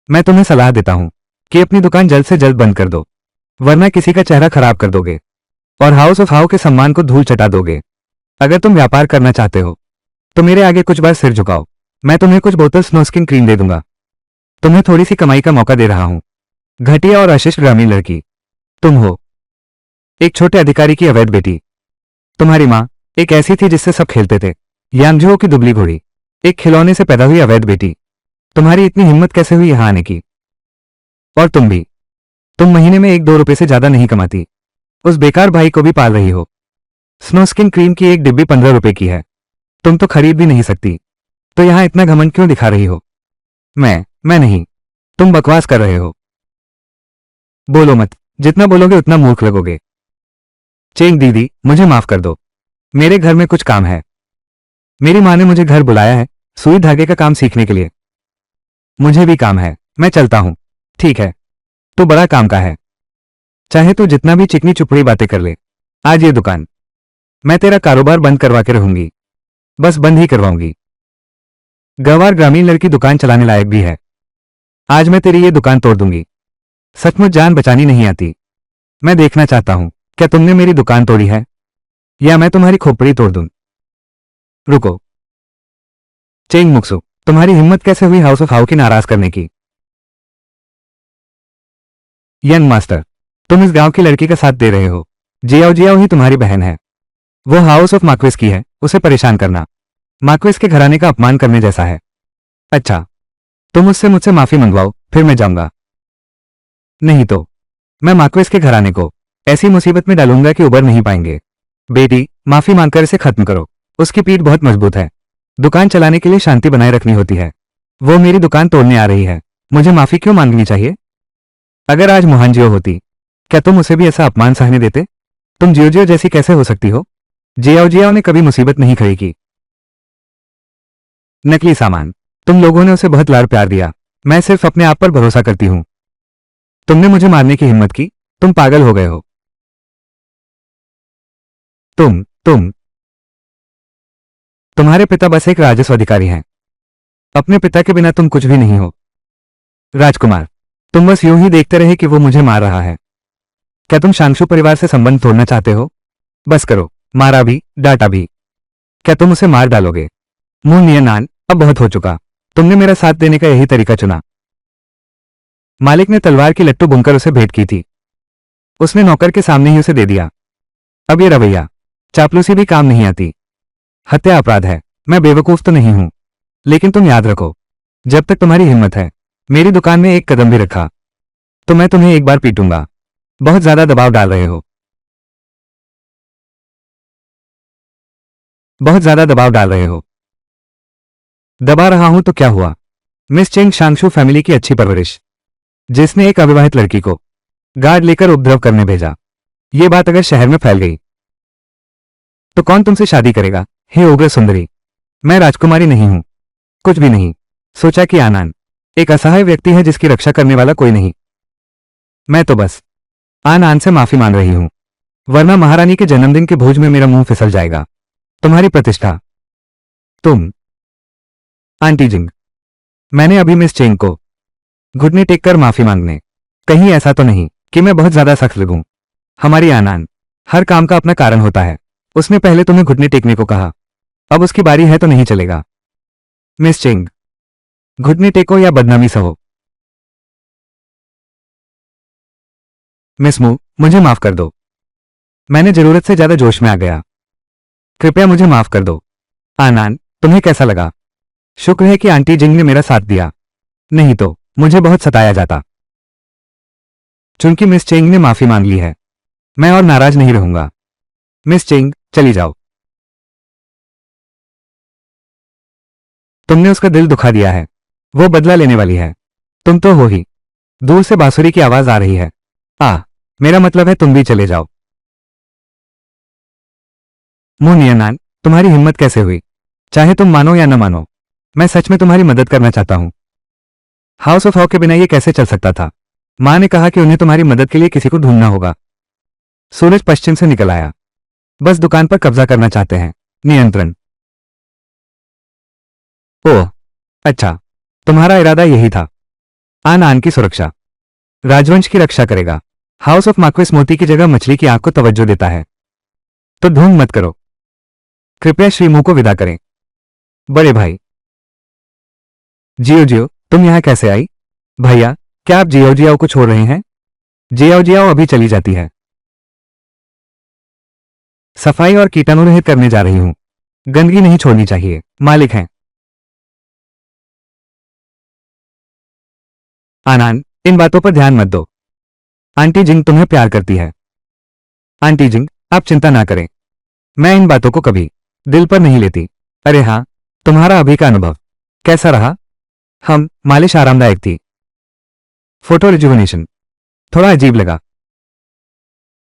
मैं तुम्हें सलाह देता हूं कि अपनी दुकान जल्द से जल्द बंद कर दो, वरना किसी का चेहरा खराब कर दोगे और हाउस ऑफ हाउ के सम्मान को धूल चटा दोगे। अगर तुम व्यापार करना चाहते हो तो मेरे आगे कुछ बार सिर झुकाओ। मैं तुम्हें कुछ बोतल स्नो स्किन क्रीम दे दूंगा। तुम्हें थोड़ी सी कमाई का मौका दे रहा हूं। घटिया और अशिष्ट ग्रामीण लड़की तुम हो, एक छोटे अधिकारी की अवैध बेटी। तुम्हारी माँ एक ऐसी थी जिससे सब खेलते थे, यांगझो की दुबली घोड़ी, एक खिलौने से पैदा हुई अवैध बेटी। तुम्हारी इतनी हिम्मत कैसे हुई यहां आने की? और तुम भी, तुम महीने में 1-2 रुपए से ज्यादा नहीं कमाती। उस बेकार भाई को भी पाल रही हो। स्नो स्किन क्रीम की एक डिब्बी 15 रुपए की है। तुम तो खरीद भी नहीं सकती, तो यहां इतना घमंड क्यों दिखा रही हो? मैं नहीं, तुम बकवास कर रहे हो। बोलो मत, जितना बोलोगे उतना मूर्ख लगोगे। चेंग दीदी, मुझे माफ कर दो। मेरे घर में कुछ काम है। मेरी माँ ने मुझे घर बुलाया है सुई धागे का काम सीखने के लिए। मुझे भी काम है, मैं चलता हूं। ठीक है, तो बड़ा काम का है। चाहे तू जितना भी चिकनी चुपड़ी बातें कर ले, आज ये दुकान मैं तेरा कारोबार बंद करवा के रहूंगी। बस बंद ही करवाऊंगी। गंवार ग्रामीण लड़की दुकान चलाने लायक भी है। आज मैं तेरी ये दुकान तोड़ दूंगी। सचमुच जान बचानी नहीं आती। मैं देखना चाहता हूं क्या तुमने मेरी दुकान तोड़ी है, या मैं तुम्हारी खोपड़ी तोड़ दूं। रुको चेंग मुक्सु, तुम्हारी हिम्मत कैसे हुई हाउस ऑफ हाउ की नाराज करने की? यंग मास्टर, तुम इस गांव की लड़की का साथ दे रहे हो। जियाओ जियाओ ही तुम्हारी बहन है। वो हाउस ऑफ मार्क्वेस की है, उसे परेशान करना मार्क्वेस के घराने का अपमान करने जैसा है। अच्छा, तुम उससे मुझसे माफी मंगवाओ, फिर मैं जाऊंगा। नहीं तो मैं मार्क्वेस के घराने को ऐसी मुसीबत में डालूंगा कि उबर नहीं पाएंगे। बेटी, माफी मांगकर इसे खत्म करो। उसकी पीठ बहुत मजबूत है। दुकान चलाने के लिए शांति बनाए रखनी होती है। वो मेरी दुकान तोड़ने आ रही है, मुझे माफी क्यों मांगनी चाहिए? अगर आज मोहनजियो होती, क्या तुम उसे भी ऐसा अपमान सहने देते? तुम जियो जैसी कैसे हो सकती हो? जियाओ ने कभी मुसीबत नहीं खड़ी की। नकली सामान, तुम लोगों ने उसे बहुत लाड़ प्यार दिया। मैं सिर्फ अपने आप पर भरोसा करती हूं। तुमने मुझे मारने की हिम्मत की? तुम पागल हो गए हो। तुम तुम्हारे पिता बस एक राजस्व अधिकारी हैं। अपने पिता के बिना तुम कुछ भी नहीं हो। राजकुमार, तुम बस यूं ही देखते रहे कि वो मुझे मार रहा है। क्या तुम शांशु परिवार से संबंध तोड़ना चाहते हो? बस करो, मारा भी, डांटा भी। क्या तुम उसे मार डालोगे? मुंह नियनान, अब बहुत हो चुका। तुमने मेरा साथ देने का यही तरीका चुना। मालिक ने तलवार की लट्टू बुनकर उसे भेंट की थी। उसने नौकर के सामने ही उसे दे दिया। अब ये रवैया, चापलूसी भी काम नहीं आती। हत्या अपराध है। मैं बेवकूफ तो नहीं हूं, लेकिन तुम याद रखो, जब तक तुम्हारी हिम्मत है मेरी दुकान में एक कदम भी रखा तो मैं तुम्हें एक बार पीटूंगा। बहुत ज्यादा दबाव डाल रहे हो। बहुत ज्यादा दबाव डाल रहे हो। दबा रहा हूं तो क्या हुआ? मिस चेंग शांगशु फैमिली की अच्छी परवरिश, जिसने एक अविवाहित लड़की को गार्ड लेकर उपद्रव करने भेजा। ये बात अगर शहर में फैल गई तो कौन तुमसे शादी करेगा? हे उग्र सुंदरी, मैं राजकुमारी नहीं हूं, कुछ भी नहीं। सोचा कि आनंद एक असहाय व्यक्ति है जिसकी रक्षा करने वाला कोई नहीं। मैं तो बस आनंद से माफी मांग रही हूं, वरना महारानी के जन्मदिन के भोज में मेरा मुंह फिसल जाएगा। तुम्हारी प्रतिष्ठा। तुम आंटी जिंग। मैंने अभी मिस चेंग को घुटने टेक कर माफी मांगने। कहीं ऐसा तो नहीं कि मैं बहुत ज्यादा सख्त लगूं। हमारी आनंद हर काम का अपना कारण होता है। उसने पहले तुम्हें घुटने टेकने को कहा, अब उसकी बारी है तो नहीं चलेगा। मिस चेंग, घुटने टेको या बदनामी सहो। मिस मू, मुझे माफ कर दो। मैंने जरूरत से ज्यादा जोश में आ गया। कृपया मुझे माफ कर दो। आनंद, तुम्हें कैसा लगा? शुक्र है कि आंटी जिंग ने मेरा साथ दिया, नहीं तो मुझे बहुत सताया जाता। चूंकि मिस चेंग ने माफी मांग ली है, मैं और नाराज नहीं रहूंगा। मिस चेंग, चली जाओ। तुमने उसका दिल दुखा दिया है, वो बदला लेने वाली है। तुम तो हो ही। दूर से बांसुरी की आवाज आ रही है। मेरा मतलब है तुम भी चले जाओ। मुनियनान, तुम्हारी हिम्मत कैसे हुई? चाहे तुम मानो या न मानो, मैं सच में तुम्हारी मदद करना चाहता हूं। हाउस ऑफ हॉ के बिना ये कैसे चल सकता था? मां ने कहा कि उन्हें तुम्हारी मदद के लिए किसी को ढूंढना होगा। सूरज पश्चिम से निकल आया। बस दुकान पर कब्जा करना चाहते हैं। नियंत्रण। ओह, अच्छा, तुम्हारा इरादा यही था। आन की सुरक्षा, राजवंश की रक्षा करेगा। हाउस ऑफ मार्क्वेस मोती की जगह मछली की आंख को तवज्जो देता है। तो ढूंढ मत करो। कृपया श्री मुंह को विदा करें। बड़े भाई। जियो जियो, तुम यहां कैसे आई? भैया, क्या आप जियो जियाओ को छोड़ रहे हैं? जियाओ जियाओ अभी चली जाती है। सफाई और कीटाणु रहित करने जा रही हूं। गंदगी नहीं छोड़नी चाहिए। मालिक हैं आनंद, इन बातों पर ध्यान मत दो। आंटी जिंग तुम्हें प्यार करती है। आंटी जिंग, आप चिंता ना करें, मैं इन बातों को कभी दिल पर नहीं लेती। अरे हाँ, तुम्हारा अभी का अनुभव कैसा रहा? मालिश आरामदायक थी। फोटो रिजुविनेशन थोड़ा अजीब लगा।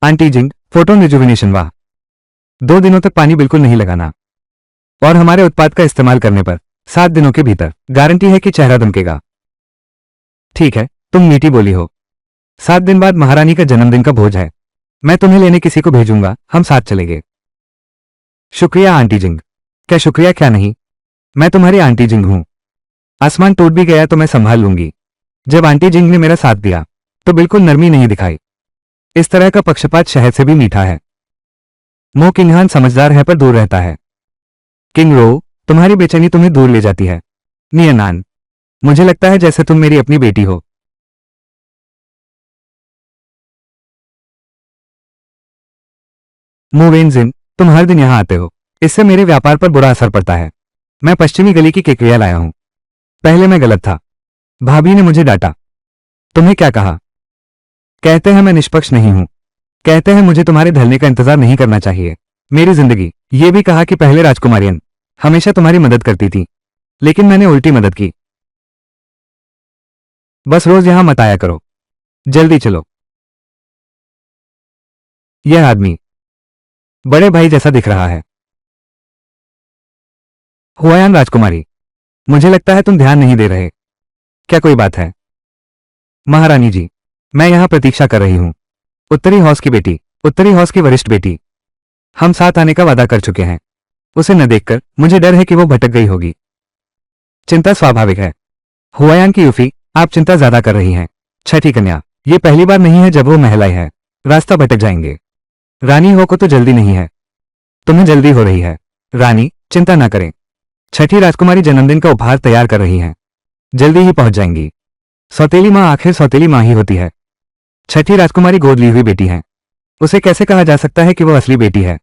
आंटी जिंग, फोटो रिजुविनेशन वाह। 2 दिनों तक पानी बिल्कुल नहीं लगाना, और हमारे उत्पाद का इस्तेमाल करने पर 7 दिनों के भीतर गारंटी है कि चेहरा दमकेगा। ठीक है, तुम मीठी बोली हो। 7 दिन बाद महारानी का जन्मदिन का भोज है। मैं तुम्हें लेने किसी को भेजूंगा, हम साथ चलेंगे। शुक्रिया आंटी जिंग। क्या शुक्रिया क्या नहीं, मैं तुम्हारी आंटी जिंग हूं। आसमान टूट भी गया तो मैं संभाल लूंगी। जब आंटी जिंग ने मेरा साथ दिया तो बिल्कुल नरमी नहीं दिखाई। इस तरह का पक्षपात शहद से भी मीठा है। मो किंगहान समझदार है पर दूर रहता है। किंग रो, तुम्हारी बेचैनी तुम्हें दूर ले जाती है। नियनान, मुझे लगता है जैसे तुम मेरी अपनी बेटी हो। मुवेनजिन, तुम हर दिन यहां आते हो, इससे मेरे व्यापार पर बुरा असर पड़ता है। मैं पश्चिमी गली की केकड़िया लाया हूं। पहले मैं गलत था, भाभी ने मुझे डांटा। तुम्हें क्या कहा? कहते हैं मैं निष्पक्ष नहीं हूं। कहते हैं मुझे तुम्हारे ढलने का इंतजार नहीं करना चाहिए। मेरी जिंदगी। ये भी कहा कि पहले राजकुमारियन हमेशा तुम्हारी मदद करती थी, लेकिन मैंने उल्टी मदद की। बस रोज यहां मत आया करो। जल्दी चलो। यह आदमी बड़े भाई जैसा दिख रहा है। हुआयान राजकुमारी, मुझे लगता है तुम ध्यान नहीं दे रहे। क्या कोई बात है? महारानी जी, मैं यहां प्रतीक्षा कर रही हूं। उत्तरी हौस की बेटी, उत्तरी हौस की वरिष्ठ बेटी। हम साथ आने का वादा कर चुके हैं। उसे न देखकर मुझे डर है कि वो भटक गई होगी। चिंता स्वाभाविक है। हुआयान की यूफी, आप चिंता ज्यादा कर रही हैं। छठी कन्या, ये पहली बार नहीं है जब वो महिला है। रास्ता भटक जाएंगे। रानी हो को तो जल्दी नहीं है, तुम्हें जल्दी हो रही है। रानी, चिंता ना करें। छठी राजकुमारी जन्मदिन का उपहार तैयार कर रही हैं, जल्दी ही पहुंच जाएंगी। सौतेली माँ आखिर सौतेली माँ ही होती है। छठी राजकुमारी गोद ली हुई बेटी है, उसे कैसे कहा जा सकता है कि वो असली बेटी है?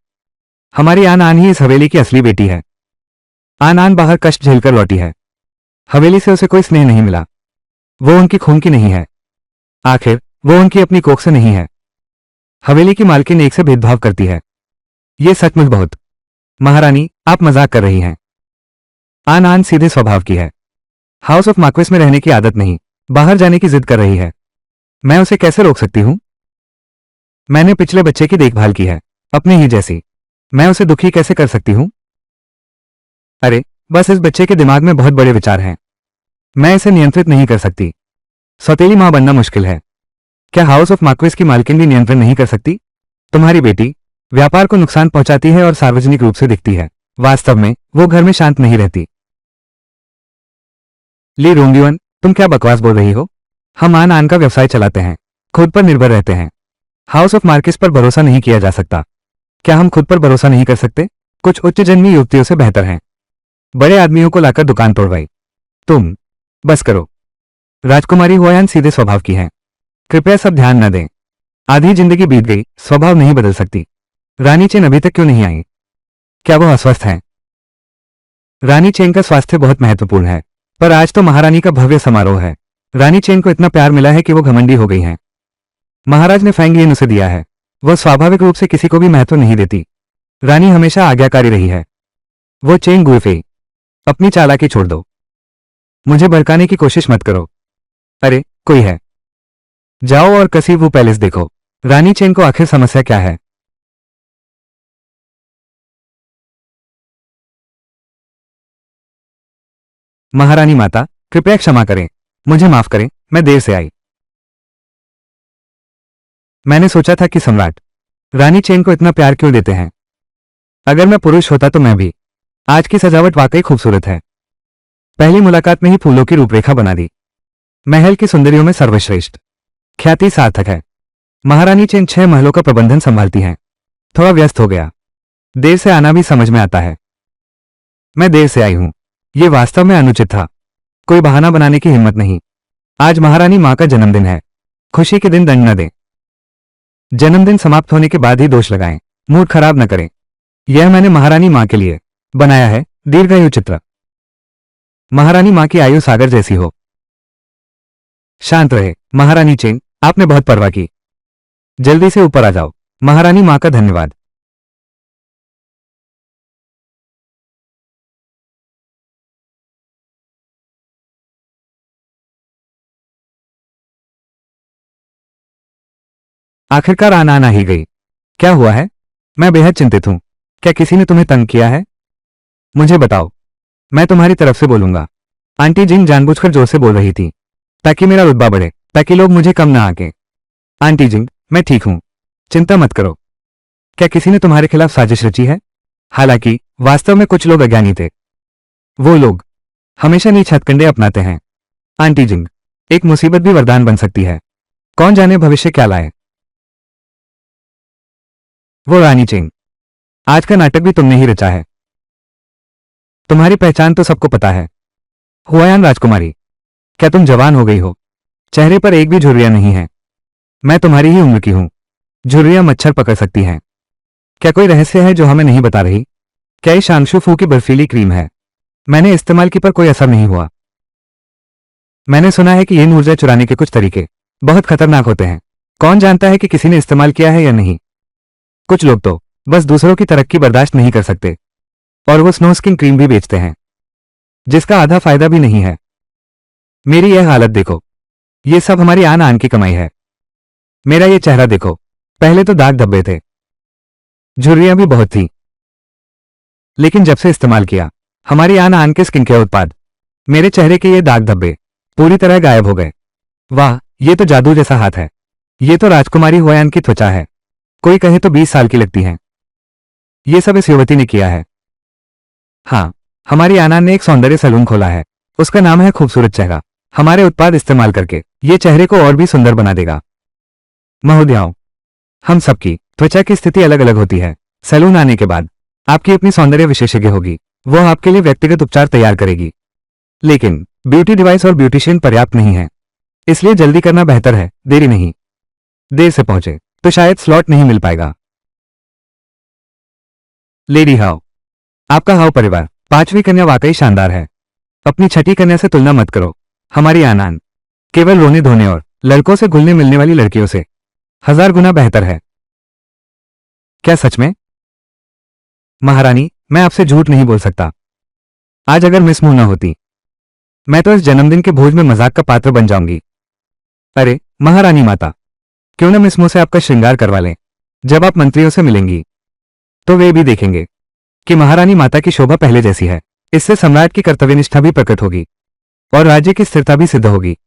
हमारी आन आन ही इस हवेली की असली बेटी है। आन आन बाहर कष्ट झेलकर लौटी है, हवेली से उसे कोई स्नेह नहीं मिला। वो उनकी खून की नहीं है, आखिर वो उनकी अपनी कोख से नहीं है। हवेली की मालकिन एक से भेदभाव करती है, ये सचमुच बहुत। महारानी, आप मजाक कर रही हैं। आन आन सीधे स्वभाव की है, हाउस ऑफ मार्क्वेस में रहने की आदत नहीं, बाहर जाने की जिद कर रही है। मैं उसे कैसे रोक सकती हूं? मैंने पिछले बच्चे की देखभाल की है, अपने ही जैसी। मैं उसे दुखी कैसे कर सकती हूं? अरे, बस इस बच्चे के दिमाग में बहुत बड़े विचार हैं, मैं इसे नियंत्रित नहीं कर सकती। सौतेली मां बनना मुश्किल है, क्या हाउस ऑफ मार्क्वेस की मालकिन भी नियंत्रण नहीं कर सकती? तुम्हारी बेटी व्यापार को नुकसान पहुंचाती है और सार्वजनिक रूप से दिखती है, वास्तव में वो घर में शांत नहीं रहती। ली रोंग्युअन, तुम क्या बकवास बोल रही हो? हम आन आन का व्यवसाय चलाते हैं, खुद पर निर्भर रहते हैं। हाउस ऑफ मार्क्वेस पर भरोसा नहीं किया जा सकता। क्या हम खुद पर भरोसा नहीं कर सकते? कुछ उच्च जन्मी युवतियों से बेहतर हैं। बड़े आदमियों को लाकर दुकान तोड़वाई। तुम बस करो। राजकुमारी हुआयान सीधे स्वभाव की है, कृपया सब ध्यान न दें। आधी जिंदगी बीत गई, स्वभाव नहीं बदल सकती। रानी चेन अभी तक क्यों नहीं आई? क्या वो अस्वस्थ हैं? रानी चेन का स्वास्थ्य बहुत महत्वपूर्ण है, पर आज तो महारानी का भव्य समारोह है। रानी चेन को इतना प्यार मिला है कि वो घमंडी हो गई हैं। महाराज ने फैंगलियन उसे दिया है, वह स्वाभाविक रूप से किसी को भी महत्व नहीं देती। रानी हमेशा आज्ञाकारी रही है। वो चेंग गुइफेई, अपनी चालाकी छोड़ दो, मुझे भड़काने की कोशिश मत करो। अरे, कोई है, जाओ और कसीवू पैलेस देखो। रानी चेन को आखिर समस्या क्या है? महारानी माता, कृपया क्षमा करें, मुझे माफ करें, मैं देर से आई। मैंने सोचा था कि सम्राट रानी चेन को इतना प्यार क्यों देते हैं। अगर मैं पुरुष होता तो मैं भी। आज की सजावट वाकई खूबसूरत है, पहली मुलाकात में ही फूलों की रूपरेखा बना दी। महल की सुंदरियों में सर्वश्रेष्ठ, ख्याति सार्थक है। महारानी चेन 6 महलों का प्रबंधन संभालती हैं। थोड़ा व्यस्त हो गया, देर से आना भी समझ में आता है। मैं देर से आई हूं, ये वास्तव में अनुचित था। कोई बहाना बनाने की हिम्मत नहीं। आज महारानी मां का जन्मदिन है, खुशी के दिन दंड न दें। जन्मदिन समाप्त होने के बाद ही दोष लगाएं, मूड खराब न करें। यह मैंने महारानी मां के लिए बनाया है दीर्घायु चित्र। महारानी मां की आयु सागर जैसी हो। शांत रहे महारानी चेन, आपने बहुत परवाह की। जल्दी से ऊपर आ जाओ। महारानी मां का धन्यवाद। आखिरकार आना ही गई। क्या हुआ है? मैं बेहद चिंतित हूं। क्या किसी ने तुम्हें तंग किया है? मुझे बताओ, मैं तुम्हारी तरफ से बोलूंगा। आंटी जिंग जानबूझकर जोर से बोल रही थी, ताकि मेरा रुतबा बढ़े, ताकि लोग मुझे कम ना आके। आंटी जिंग, मैं ठीक हूं, चिंता मत करो। क्या किसी ने तुम्हारे खिलाफ साजिश रची है? हालांकि वास्तव में कुछ लोग अज्ञानी थे। वो लोग हमेशा नीच हथकंडे अपनाते हैं। आंटी जिंग, एक मुसीबत भी वरदान बन सकती है, कौन जाने भविष्य क्या लाए। वो रानी चेंग, आज का नाटक भी तुमने ही रचा है। तुम्हारी पहचान तो सबको पता है, हुआयान राजकुमारी। क्या तुम जवान हो गई हो? चेहरे पर एक भी झुर्रियां नहीं है। मैं तुम्हारी ही उम्र की हूं, झुर्रियां मच्छर पकड़ सकती हैं। क्या कोई रहस्य है जो हमें नहीं बता रही? क्या ये शांशु फू की बर्फीली क्रीम है? मैंने इस्तेमाल की पर कोई असर नहीं हुआ। मैंने सुना है कि ये ऊर्जा चुराने के कुछ तरीके बहुत खतरनाक होते हैं। कौन जानता है कि किसी ने इस्तेमाल किया है या नहीं। कुछ लोग तो बस दूसरों की तरक्की बर्दाश्त नहीं कर सकते, और वो स्नो स्किन क्रीम भी बेचते हैं, जिसका आधा फायदा भी नहीं है। मेरी यह हालत देखो, ये सब हमारी आन आन की कमाई है। मेरा ये चेहरा देखो, पहले तो दाग धब्बे थे, झुर्रियां भी बहुत थी, लेकिन जब से इस्तेमाल किया हमारी आन आन के स्किन केयर उत्पाद, मेरे चेहरे के ये दाग धब्बे पूरी तरह गायब हो गए। वाह, ये तो जादू जैसा हाथ है। ये तो राजकुमारी हुआयान की त्वचा है, कोई कहे तो 20 साल की लगती हैं। ये सब इस युवती ने किया है। हाँ, हमारी आनान ने एक सौंदर्य सैलून खोला है, उसका नाम है खूबसूरत चेहरा। हमारे उत्पाद इस्तेमाल करके ये चेहरे को और भी सुंदर बना देगा। महोदयाओं, हम सबकी त्वचा की स्थिति अलग अलग होती है। सैलून आने के बाद आपकी अपनी सौंदर्य विशेषज्ञ होगी, वो आपके लिए व्यक्तिगत उपचार तैयार करेगी। लेकिन ब्यूटी डिवाइस और ब्यूटिशियन पर्याप्त नहीं है, इसलिए जल्दी करना बेहतर है, देरी नहीं। देर से पहुंचे तो शायद स्लॉट नहीं मिल पाएगा। लेडी हाउ, आपका हाउ परिवार 5वीं कन्या वाकई शानदार है। अपनी छठी कन्या से तुलना मत करो। हमारी आनान केवल रोने धोने और लड़कों से घुलने मिलने वाली लड़कियों से 1000 गुना बेहतर है। क्या सच में? महारानी, मैं आपसे झूठ नहीं बोल सकता। आज अगर मिस मुह न होती, मैं तो इस जन्मदिन के भोज में मजाक का पात्र बन जाऊंगी। अरे महारानी माता, क्यों न मिस मुह से आपका श्रृंगार करवा लें। जब आप मंत्रियों से मिलेंगी तो वे भी देखेंगे कि महारानी माता की शोभा पहले जैसी है। इससे सम्राट की कर्तव्यनिष्ठा भी प्रकट होगी और राज्य की स्थिरता भी सिद्ध होगी।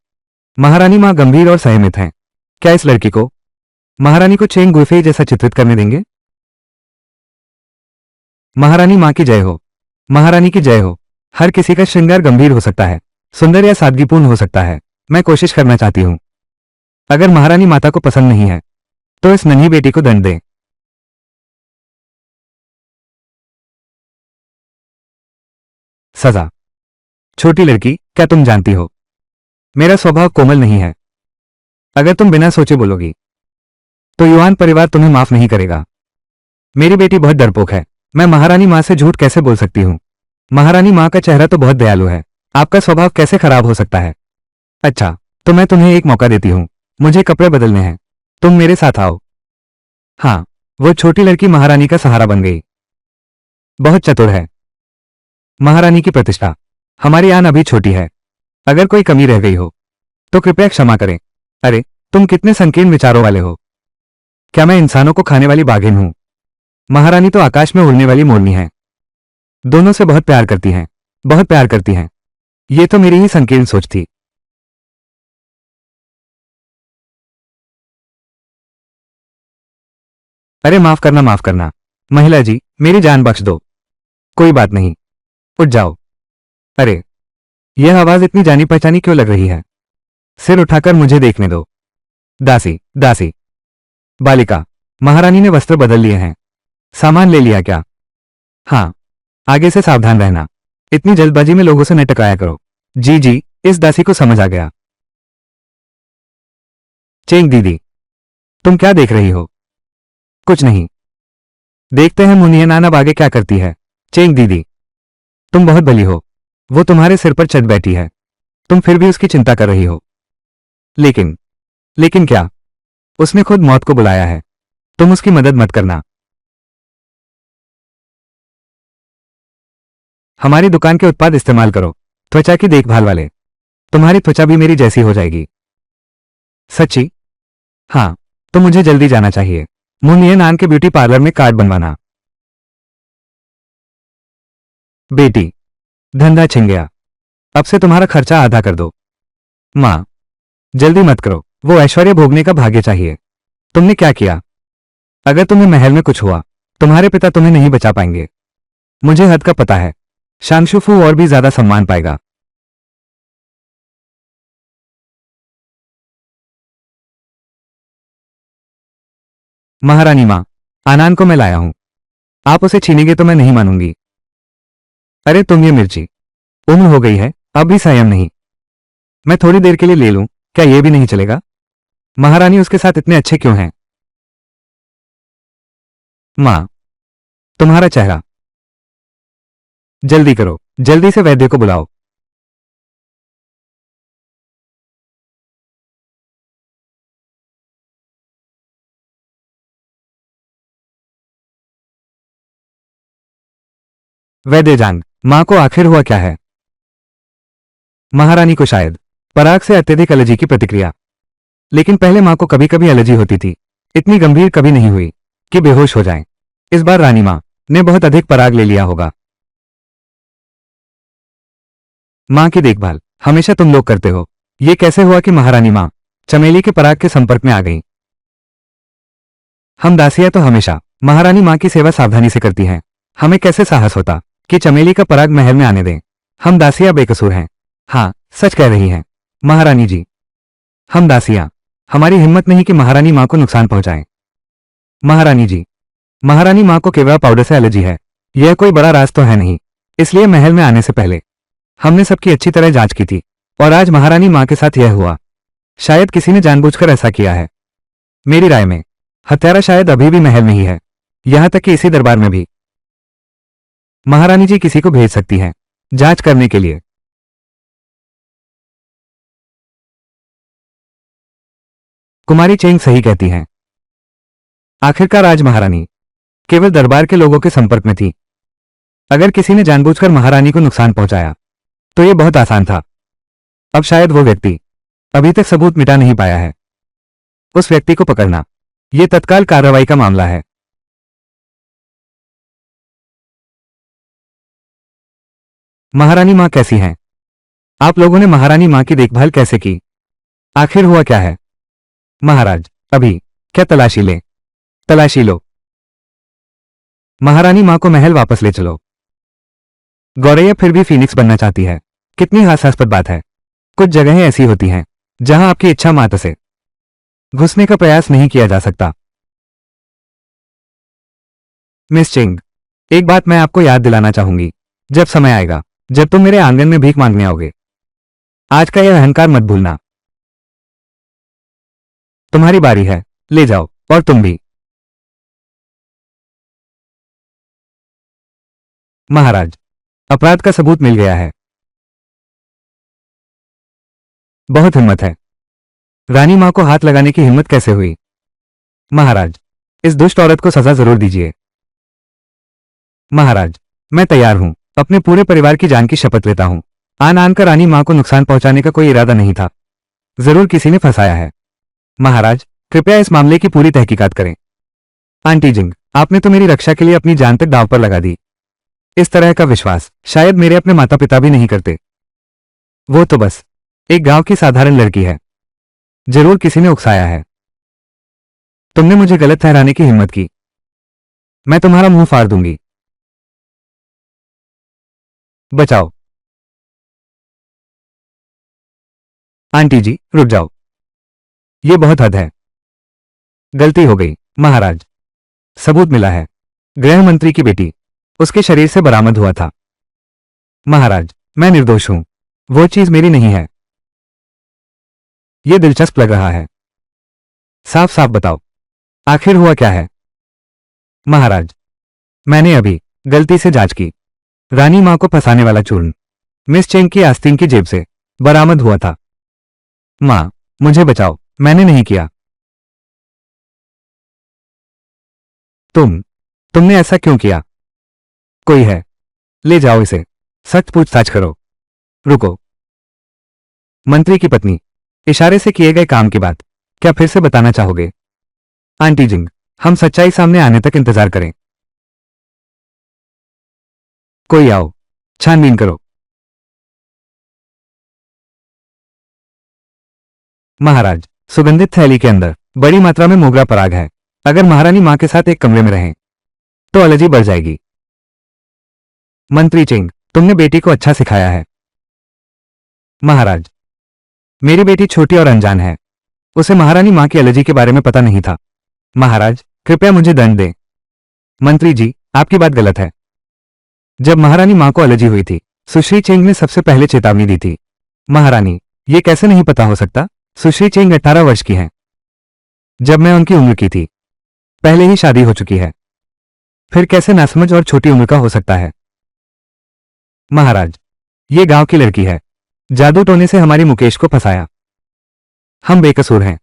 महारानी मां गंभीर और संयमित हैं। क्या इस लड़की को महारानी को चेंग गुइफे जैसा चित्रित करने देंगे? महारानी मां की जय हो। महारानी की जय हो। हर किसी का श्रृंगार गंभीर हो सकता है, सुंदर या सादगीपूर्ण हो सकता है। मैं कोशिश करना चाहती हूं। अगर महारानी माता को पसंद नहीं है तो इस नन्ही बेटी को दंड दें। सजा। छोटी लड़की, क्या तुम जानती हो मेरा स्वभाव कोमल नहीं है। अगर तुम बिना सोचे बोलोगी तो युआन परिवार तुम्हें माफ नहीं करेगा। मेरी बेटी बहुत डरपोक है। मैं महारानी मां से झूठ कैसे बोल सकती हूं? महारानी मां का चेहरा तो बहुत दयालु है, आपका स्वभाव कैसे खराब हो सकता है? अच्छा, तो मैं तुम्हें एक मौका देती हूं। मुझे कपड़े बदलने हैं, तुम मेरे साथ आओ। हाँ, वो छोटी लड़की महारानी का सहारा बन गई। बहुत चतुर है। महारानी की प्रतिष्ठा। हमारी आन अभी छोटी है, अगर कोई कमी रह गई हो तो कृपया क्षमा करें। अरे, तुम कितने संकीर्ण विचारों वाले हो। क्या मैं इंसानों को खाने वाली बाघिन हूं? महारानी तो आकाश में उड़ने वाली मोरनी है। दोनों से बहुत प्यार करती हैं, बहुत प्यार करती हैं। ये तो मेरी ही संकीर्ण सोच थी। अरे माफ करना, माफ करना। महिला जी, मेरी जान बख्श दो। कोई बात नहीं, उठ जाओ। अरे, यह आवाज इतनी जानी पहचानी क्यों लग रही है? सिर उठाकर मुझे देखने दो। दासी, दासी। बालिका, महारानी ने वस्त्र बदल लिए हैं। सामान ले लिया क्या? हाँ, आगे से सावधान रहना। इतनी जल्दबाजी में लोगों से न टकराया करो। जी जी, इस दासी को समझ आ गया। चेंग दीदी, तुम क्या देख रही हो? कुछ नहीं। देखते हैं मुनियनान अब आगे क्या करती है। चेंग दीदी, तुम बहुत भली हो। वो तुम्हारे सिर पर चढ़ बैठी है, तुम फिर भी उसकी चिंता कर रही हो। लेकिन लेकिन क्या? उसने खुद मौत को बुलाया है, तुम उसकी मदद मत करना। हमारी दुकान के उत्पाद इस्तेमाल करो, त्वचा की देखभाल वाले। तुम्हारी त्वचा भी मेरी जैसी हो जाएगी। सच्ची? हाँ, तो मुझे जल्दी जाना चाहिए। मुनियनान के ब्यूटी पार्लर में कार्ड बनवाना। बेटी, धंधा छिन गया। अब से तुम्हारा खर्चा आधा कर दो। मां, जल्दी मत करो, वो ऐश्वर्य भोगने का भाग्य चाहिए। तुमने क्या किया? अगर तुम्हें महल में कुछ हुआ, तुम्हारे पिता तुम्हें नहीं बचा पाएंगे। मुझे हद का पता है, शांगशुफू और भी ज्यादा सम्मान पाएगा। महारानी मां, आनान को मैं लाया हूं। आप उसे छीनेंगे तो मैं नहीं मानूंगी। अरे तुम ये मिर्ची, उम्र हो गई है, अब भी संयम नहीं। मैं थोड़ी देर के लिए ले लूं, क्या ये भी नहीं चलेगा? महारानी उसके साथ इतने अच्छे क्यों हैं? मां, तुम्हारा चेहरा। जल्दी करो, जल्दी से वैद्य को बुलाओ। वैद्य जान, मां को आखिर हुआ क्या है? महारानी को शायद पराग से अत्यधिक एलर्जी की प्रतिक्रिया। लेकिन पहले मां को कभी कभी एलर्जी होती थी, इतनी गंभीर कभी नहीं हुई कि बेहोश हो जाएं। इस बार रानी मां ने बहुत अधिक पराग ले लिया होगा। मां की देखभाल हमेशा तुम लोग करते हो, ये कैसे हुआ कि महारानी मां चमेली के पराग के संपर्क में आ गई? हम दासियां तो हमेशा महारानी मां की सेवा सावधानी से करती हैं। हमें कैसे साहस होता कि चमेली का पराग महल में आने दें? हम दासियां बेकसूर हैं। हाँ, सच कह रही हैं महारानी जी। हम दासियां, हमारी हिम्मत नहीं कि महारानी मां को नुकसान पहुंचाएं। महारानी जी, महारानी माँ को केवड़ा पाउडर से एलर्जी है। यह कोई बड़ा राज तो है नहीं, इसलिए महल में आने से पहले हमने सबकी अच्छी तरह जांच की थी और आज महारानी माँ के साथ यह हुआ। शायद किसी ने जानबूझकर ऐसा किया है। मेरी राय में हत्यारा शायद अभी भी महल में ही है, यहां तक कि इसी दरबार में भी। महारानी जी किसी को भेज सकती हैं जांच करने के लिए। कुमारी चेंग सही कहती हैं। आखिरकार आज महारानी केवल दरबार के लोगों के संपर्क में थी। अगर किसी ने जानबूझकर महारानी को नुकसान पहुंचाया तो यह बहुत आसान था। अब शायद वो व्यक्ति अभी तक सबूत मिटा नहीं पाया है। उस व्यक्ति को पकड़ना यह तत्काल कार्रवाई का मामला है। महारानी मां कैसी हैं? आप लोगों ने महारानी मां की देखभाल कैसे की? आखिर हुआ क्या है? महाराज, अभी क्या तलाशी ले? तलाशी लो। महारानी मां को महल वापस ले चलो। गौरैया फिर भी फीनिक्स बनना चाहती है। कितनी हास्यास्पद बात है। कुछ जगहें ऐसी होती हैं जहां आपकी इच्छा मात्र से घुसने का प्रयास नहीं किया जा सकता। मिस चिंग, एक बात मैं आपको याद दिलाना चाहूंगी। जब समय आएगा जब तुम मेरे आंगन में भीख मांगने आओगे, आज का यह अहंकार मत भूलना। तुम्हारी बारी है, ले जाओ। और तुम भी। महाराज, अपराध का सबूत मिल गया है। बहुत हिम्मत है। रानी मां को हाथ लगाने की हिम्मत कैसे हुई? महाराज, इस दुष्ट औरत को सजा जरूर दीजिए। महाराज, मैं तैयार हूं। अपने पूरे परिवार की जान की शपथ लेता हूं। आन आन कर रानी मां को नुकसान पहुंचाने का कोई इरादा नहीं था। जरूर किसी ने फंसाया है। महाराज, कृपया इस मामले की पूरी तहकीकात करें। आंटी जिंग, आपने तो मेरी रक्षा के लिए अपनी जान तक दांव पर लगा दी। इस तरह का विश्वास शायद मेरे अपने माता पिता भी नहीं करते। वो तो बस एक गांव की साधारण लड़की है। जरूर किसी ने उकसाया है। तुमने मुझे गलत ठहराने की हिम्मत की। मैं तुम्हारा मुंह फाड़ दूंगी। बचाओ। आंटी जी, रुक जाओ। ये बहुत हद है। गलती हो गई महाराज। सबूत मिला है। गृह मंत्री की बेटी उसके शरीर से बरामद हुआ था। महाराज, मैं निर्दोष हूं। वो चीज मेरी नहीं है। यह दिलचस्प लग रहा है। साफ साफ बताओ, आखिर हुआ क्या है? महाराज, मैंने अभी गलती से जांच की। रानी मां को फंसाने वाला चूर्ण मिस चेंग की आस्तीन की जेब से बरामद हुआ था। मां, मुझे बचाओ। मैंने नहीं किया। तुमने ऐसा क्यों किया? कोई है, ले जाओ इसे। सख्त पूछताछ करो। रुको। मंत्री की पत्नी, इशारे से किए गए काम की बात क्या फिर से बताना चाहोगे? आंटी जिंग, हम सच्चाई सामने आने तक इंतजार करें। कोई आओ, छानबीन करो। महाराज, सुगंधित थैली के अंदर बड़ी मात्रा में मोगरा पराग है। अगर महारानी मां के साथ एक कमरे में रहें तो एलर्जी बढ़ जाएगी। मंत्री चिंग, तुमने बेटी को अच्छा सिखाया है। महाराज, मेरी बेटी छोटी और अनजान है। उसे महारानी मां की एलर्जी के बारे में पता नहीं था। महाराज, कृपया मुझे दंड दें। मंत्री जी, आपकी बात गलत है। जब महारानी मां को एलर्जी हुई थी, सुश्री चेंग ने सबसे पहले चेतावनी दी थी। महारानी, ये कैसे नहीं पता हो सकता? सुश्री चेंग 18 वर्ष की हैं। जब मैं उनकी उम्र की थी, पहले ही शादी हो चुकी है। फिर कैसे नासमझ और छोटी उम्र का हो सकता है? महाराज, ये गांव की लड़की है। जादू टोने से हमारी मुकेश को फंसाया। हम बेकसूर हैं।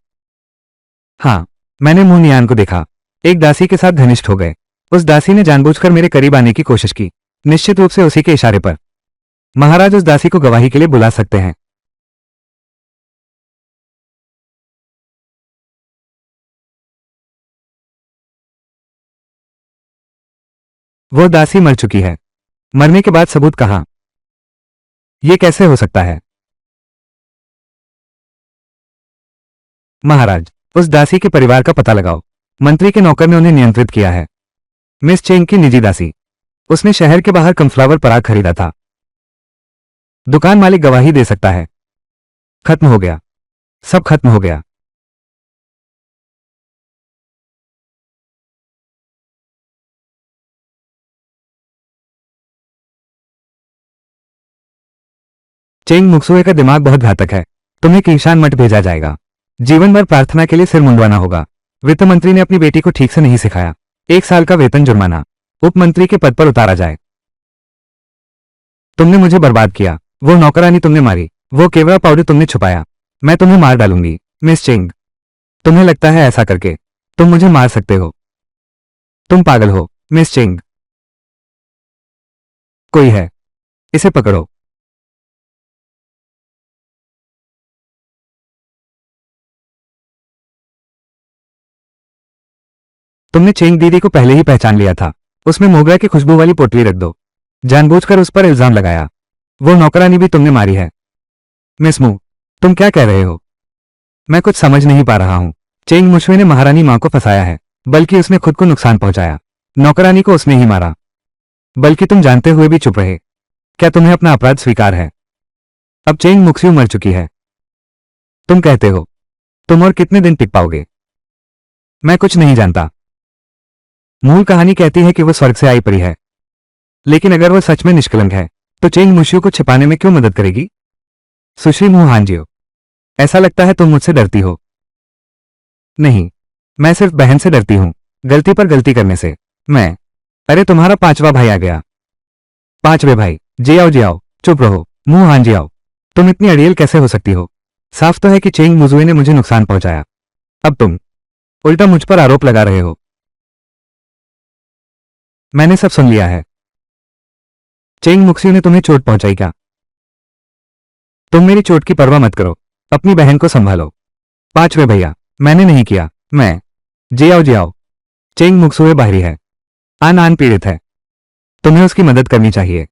हाँ, मैंने मुनियान को देखा। एक दासी के साथ घनिष्ठ हो गए। उस दासी ने जानबूझकर मेरे करीब आने की कोशिश की, निश्चित रूप से उसी के इशारे पर। महाराज, उस दासी को गवाही के लिए बुला सकते हैं। वो दासी मर चुकी है। मरने के बाद सबूत कहां? यह कैसे हो सकता है? महाराज, उस दासी के परिवार का पता लगाओ। मंत्री के नौकर ने उन्हें नियंत्रित किया है। मिस चेंग की निजी दासी। उसने शहर के बाहर कमफ्लावर पराग खरीदा था। दुकान मालिक गवाही दे सकता है। खत्म हो गया। सब खत्म हो गया। चेंग मुक्सुए का दिमाग बहुत घातक है। तुम्हें कीशान मठ भेजा जाएगा। जीवन भर प्रार्थना के लिए सिर मुंडवाना होगा। वित्त मंत्री ने अपनी बेटी को ठीक से नहीं सिखाया। 1 साल का वेतन जुर्माना। उप मंत्री के पद पर उतारा जाए। तुमने मुझे बर्बाद किया। वो नौकरानी तुमने मारी। वो केवड़ा पाउडर तुमने छुपाया। मैं तुम्हें मार डालूंगी मिस चेंग। तुम्हें लगता है ऐसा करके तुम मुझे मार सकते हो? तुम पागल हो मिस चेंग। कोई है, इसे पकड़ो। तुमने चेंग दीदी को पहले ही पहचान लिया था। उसमें मोगरा की खुशबू वाली पोटली रख दो। जानबूझकर उस पर इल्जाम लगाया। वो नौकरानी भी तुमने मारी है। मिस मू, तुम क्या कह रहे हो? मैं कुछ समझ नहीं पा रहा हूं। चेंग मुशवे ने महारानी मां को फंसाया है, बल्कि उसने खुद को नुकसान पहुंचाया। नौकरानी को उसने ही मारा, बल्कि तुम जानते हुए भी चुप रहे। क्या तुम्हें अपना अपराध स्वीकार है? अब चेंग मुक्स्यू मर चुकी है। तुम कहते हो तुम और कितने दिन टिक पाओगे? मैं कुछ नहीं जानता। मूल कहानी कहती है कि वो स्वर्ग से आई परी है, लेकिन अगर वो सच में निष्कलंक है तो चेंग मुशियो को छिपाने में क्यों मदद करेगी? सुश्री मुंह हांजियो, ऐसा लगता है तुम मुझसे डरती हो। नहीं, मैं सिर्फ बहन से डरती हूं, गलती पर गलती करने से। मैं अरे तुम्हारा 5वां भाई आ गया। 5वें भाई? जी आओ, चुप रहो। मुंह हांजी आओ। तुम इतनी अड़ियल कैसे हो सकती हो? साफ तो है कि चेंग मुजुए ने मुझे नुकसान पहुंचाया। अब तुम उल्टा मुझ पर आरोप लगा रहे हो। मैंने सब सुन लिया है। चेंग मुक्सियो ने तुम्हें चोट पहुंचाई क्या? तुम मेरी चोट की परवाह मत करो, अपनी बहन को संभालो। 5वें भैया, मैंने नहीं किया। मैं जी आओ। चेंग मुक्सुए बाहरी है। आन आन पीड़ित है। तुम्हें उसकी मदद करनी चाहिए।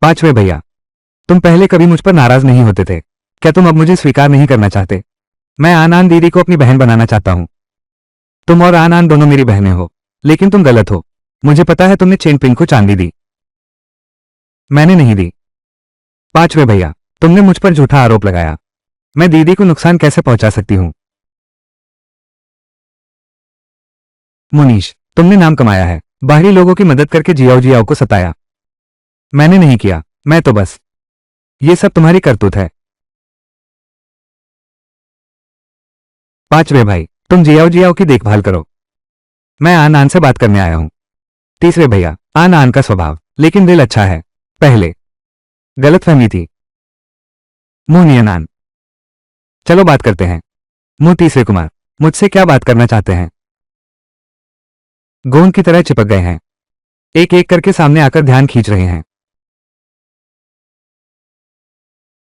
5वें भैया, तुम पहले कभी मुझ पर नाराज नहीं होते थे। क्या तुम अब मुझे स्वीकार नहीं करना चाहते? मैं आन आन दीदी को अपनी बहन बनाना चाहता हूं। तुम और आन आन दोनों मेरी बहनें हो, लेकिन तुम गलत हो। मुझे पता है तुमने चेन पिंग को चांदी दी। मैंने नहीं दी। 5वें भैया, तुमने मुझ पर झूठा आरोप लगाया। मैं दीदी को नुकसान कैसे पहुंचा सकती हूं? मुनीश, तुमने नाम कमाया है, बाहरी लोगों की मदद करके जियाओ को सताया। मैंने नहीं किया, मैं तो बस ये सब तुम्हारी करतूत है। 5वें भाई, तुम जियाओ की देखभाल करो। मैं आन आन से बात करने आया हूं। तीसरे भैया, आन आन का स्वभाव, लेकिन दिल अच्छा है। पहले गलतफहमी थी। मुंह नियन आन। चलो बात करते हैं। मुंह तीसरे कुमार, मुझसे क्या बात करना चाहते हैं? गोंद की तरह चिपक गए हैं, एक एक करके सामने आकर ध्यान खींच रहे हैं।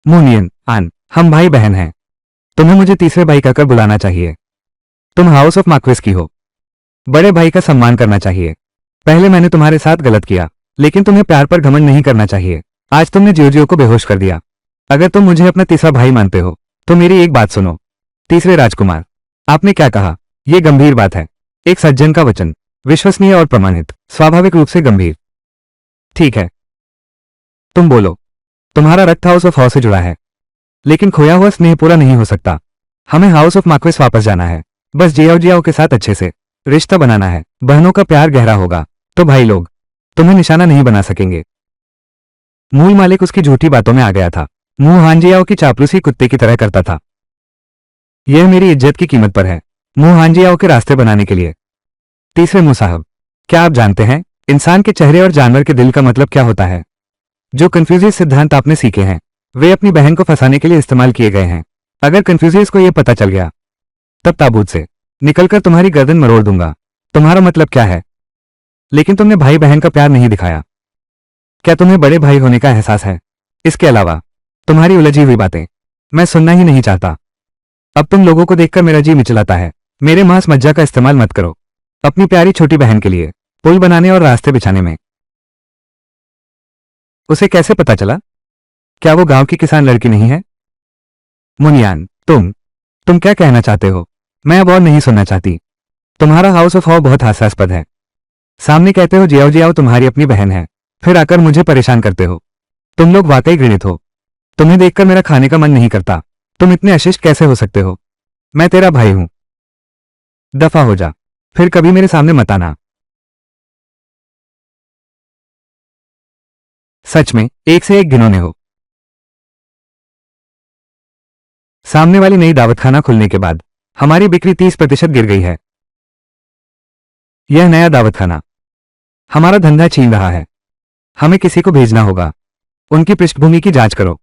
मुनियन आन, हम भाई बहन हैं। तुम्हें मुझे तीसरे भाई कहकर बुलाना चाहिए। तुम हाउस ऑफ मार्क्वेस की हो। बड़े भाई का सम्मान करना चाहिए। पहले मैंने तुम्हारे साथ गलत किया, लेकिन तुम्हें प्यार पर घमंड नहीं करना चाहिए। आज तुमने जियोजियो को बेहोश कर दिया। अगर तुम मुझे अपना तीसरा भाई मानते हो तो मेरी एक बात सुनो। तीसरे राजकुमार, आपने क्या कहा? यह गंभीर बात है। एक सज्जन का वचन, विश्वसनीय और प्रमाणित, स्वाभाविक रूप से गंभीर। ठीक है, तुम बोलो। तुम्हारा रक्त हाउस ऑफ हॉ से जुड़ा है, लेकिन खोया हुआ स्नेह पूरा नहीं हो सकता। हमें हाउस ऑफ मार्क्वेस वापस जाना है। बस जियाओ के साथ अच्छे से रिश्ता बनाना है। बहनों का प्यार गहरा होगा तो भाई लोग तुम्हें निशाना नहीं बना सकेंगे। मूल मालिक उसकी झूठी बातों में आ गया था। मुंह हांजियाओ की चापलूसी कुत्ते की तरह करता था। यह मेरी इज्जत की कीमत पर है, मुंह हांजियाओ के रास्ते बनाने के लिए। तीसरे मुंह साहब, क्या आप जानते हैं इंसान के चेहरे और जानवर के दिल का मतलब क्या होता है? जो कन्फ्यूजियस सिद्धांत आपने सीखे हैं वे अपनी बहन को फंसाने के लिए इस्तेमाल किए गए हैं। अगर कन्फ्यूजियस को यह पता चल गया तब ताबूत से निकलकर तुम्हारी गर्दन मरोड़ दूंगा। तुम्हारा मतलब क्या है? लेकिन तुमने भाई बहन का प्यार नहीं दिखाया। क्या तुम्हें बड़े भाई होने का एहसास है? इसके अलावा तुम्हारी उलझी हुई बातें मैं सुनना ही नहीं चाहता। अब तुम लोगों को देखकर मेरा जी मिचलाता है। मेरे मांस मज्जा का इस्तेमाल मत करो अपनी प्यारी छोटी बहन के लिए पुल बनाने और रास्ते बिछाने में। उसे कैसे पता चला? क्या वो गांव की किसान लड़की नहीं है? मुनियान, तुम क्या कहना चाहते हो? मैं अब और नहीं सुनना चाहती। तुम्हारा हाउस ऑफ हॉ बहुत हास्यास्पद है। सामने कहते हो जियाओ तुम्हारी अपनी बहन है, फिर आकर मुझे परेशान करते हो। तुम लोग वाकई घृणित हो। तुम्हें देखकर मेरा खाने का मन नहीं करता। तुम इतने अशिष्ट कैसे हो सकते हो? मैं तेरा भाई हूं। दफा हो जा, फिर कभी मेरे सामने मत आना। सच में एक से एक घिनौने हो। सामने वाली नई दावतखाना खुलने के बाद हमारी बिक्री 30% गिर गई है। यह नया दावतखाना हमारा धंधा छीन रहा है। हमें किसी को भेजना होगा। उनकी पृष्ठभूमि की जांच करो।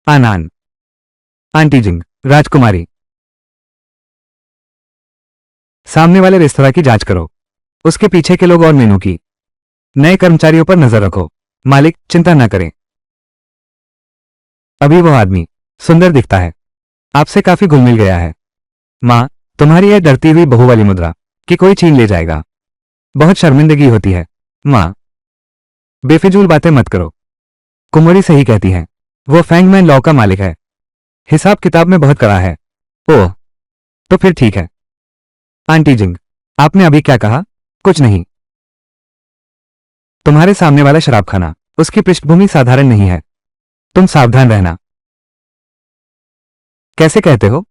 आनान, आंटी जिंग, राजकुमारी। सामने वाले रेस्तरां की जांच करो, उसके पीछे के लोग और मेनू की। नए कर्मचारियों पर नजर रखो। मालिक, चिंता न करें। अभी वो आदमी सुंदर दिखता है, आपसे काफी घुल मिल गया है। मां, तुम्हारी यह डरती हुई बहू वाली मुद्रा कि कोई छीन ले जाएगा, बहुत शर्मिंदगी होती है। मां, बेफिजूल बातें मत करो। कुंवरी सही कहती है, वो फैंगमैन लॉ का मालिक है। हिसाब किताब में बहुत कड़ा है। ओह, तो फिर ठीक है। आंटी जिंग, आपने अभी क्या कहा? कुछ नहीं। तुम्हारे सामने वाला शराबखाना, उसकी पृष्ठभूमि साधारण नहीं है। तुम सावधान रहना। कैसे कहते हो?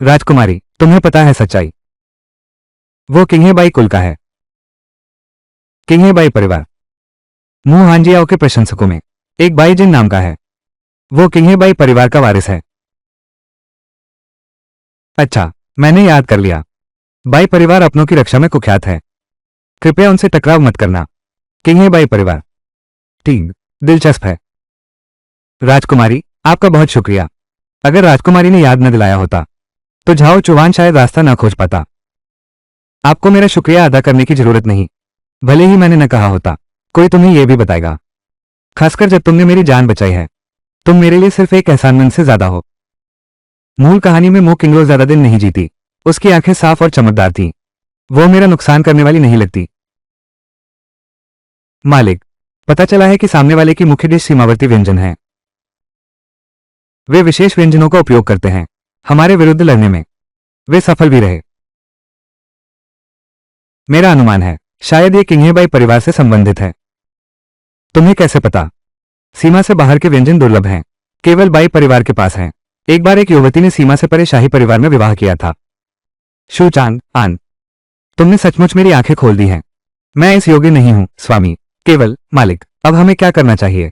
राजकुमारी, तुम्हें पता है सच्चाई। वो किंगहेबाई कुल का है। किंगहेबाई परिवार मुंह हांजियाओं के प्रशंसकों में एक बाई जिन नाम का है। वो किंगहेबाई परिवार का वारिस है। अच्छा, मैंने याद कर लिया। बाई परिवार अपनों की रक्षा में कुख्यात है। कृपया उनसे टकराव मत करना। किंगहेबाई परिवार। ठीक, दिलचस्प है। राजकुमारी, आपका बहुत शुक्रिया। अगर राजकुमारी ने याद न दिलाया होता तो झाओ चुवान शायद रास्ता न खोज पाता। आपको मेरा शुक्रिया अदा करने की जरूरत नहीं। भले ही मैंने न कहा होता, कोई तुम्हें यह भी बताएगा। खासकर जब तुमने मेरी जान बचाई है। तुम मेरे लिए सिर्फ एक एहसानमंद से ज्यादा हो। मूल कहानी में मो किंगलो ज्यादा दिन नहीं जीती। उसकी आंखें साफ और चमकदार थीं। वो मेरा नुकसान करने वाली नहीं लगती। मालिक, पता चला है कि सामने वाले की मुख्य डिश सीमावर्ती व्यंजन है। वे विशेष व्यंजनों का उपयोग करते हैं हमारे विरुद्ध लड़ने में। वे सफल भी रहे। मेरा अनुमान है, शायद ये किंगहेबाई परिवार से संबंधित है। तुम्हें कैसे पता? सीमा से बाहर के व्यंजन दुर्लभ हैं, केवल बाई परिवार के पास हैं। एक बार एक युवती ने सीमा से परे शाही परिवार में विवाह किया था। शूचान आन, तुमने सचमुच मेरी आंखें खोल दी हैं। मैं इस योग्य नहीं हूं, स्वामी। केवल मालिक, अब हमें क्या करना चाहिए?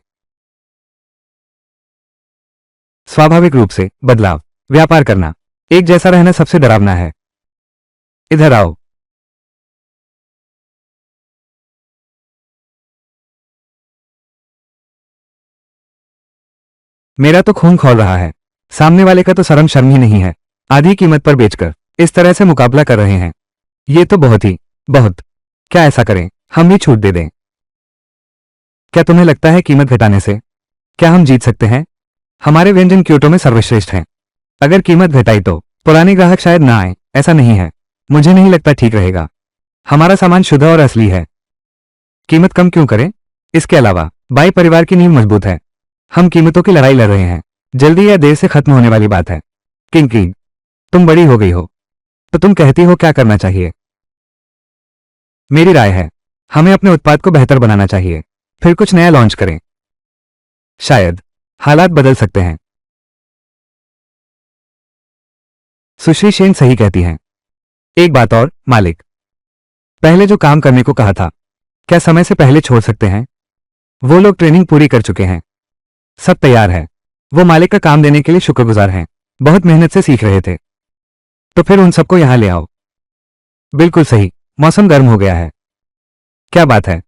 स्वाभाविक रूप से बदलाव। व्यापार करना। एक जैसा रहना सबसे डरावना है। इधर आओ। मेरा तो खून खौल रहा है। सामने वाले का तो शर्म ही नहीं है। आधी कीमत पर बेचकर इस तरह से मुकाबला कर रहे हैं। ये तो बहुत। क्या ऐसा करें, हम भी छूट दे दें? क्या तुम्हें लगता है कीमत घटाने से क्या हम जीत सकते हैं? हमारे व्यंजन क्योटो में सर्वश्रेष्ठ हैं। अगर कीमत घटाई तो पुराने ग्राहक शायद ना आए। ऐसा नहीं है। मुझे नहीं लगता ठीक रहेगा। हमारा सामान शुद्ध और असली है। कीमत कम क्यों करें? इसके अलावा बाई परिवार की नींव मजबूत है। हम कीमतों की लड़ाई लड़ रहे हैं, जल्दी या देर से खत्म होने वाली बात है। किंग, तुम बड़ी हो गई हो, तो तुम कहती हो क्या करना चाहिए? मेरी राय है, हमें अपने उत्पाद को बेहतर बनाना चाहिए, फिर कुछ नया लॉन्च करें। शायद हालात बदल सकते हैं। सुश्री शेन सही कहती हैं। एक बात और, मालिक। पहले जो काम करने को कहा था, क्या समय से पहले छोड़ सकते हैं? वो लोग ट्रेनिंग पूरी कर चुके हैं। सब तैयार है। वो मालिक का काम देने के लिए शुक्रगुजार हैं। बहुत मेहनत से सीख रहे थे। तो फिर उन सबको यहां ले आओ। बिल्कुल सही। मौसम गर्म हो गया है। क्या बात है?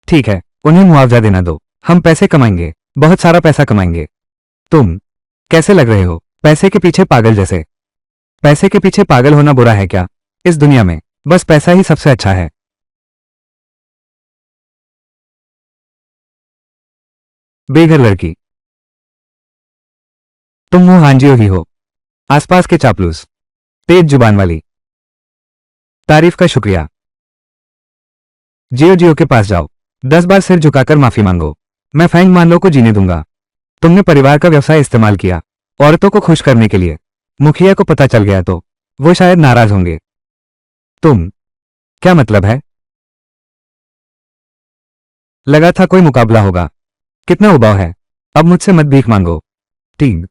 ठीक है, उन्हें मुआवजा देना दो। हम पैसे कमाएंगे, बहुत सारा पैसा कमाएंगे। तुम कैसे लग रहे हो? पैसे के पीछे पागल जैसे। पैसे के पीछे पागल होना बुरा है क्या? इस दुनिया में बस पैसा ही सबसे अच्छा है। बेघर लड़की, तुम मुंह हांजियो ही हो। आसपास के चापलूस, तेज जुबान वाली। तारीफ का शुक्रिया। जियो जियो के पास जाओ, 10 बार सिर झुकाकर माफी मांगो। मैं फैंग मानलो को जीने दूंगा। तुमने परिवार का व्यवसाय इस्तेमाल किया औरतों को खुश करने के लिए। मुखिया को पता चल गया तो वो शायद नाराज होंगे। तुम क्या मतलब है? लगा था कोई मुकाबला होगा। कितना उबाऊ है। अब मुझसे मत भीख मांगो। ठीक,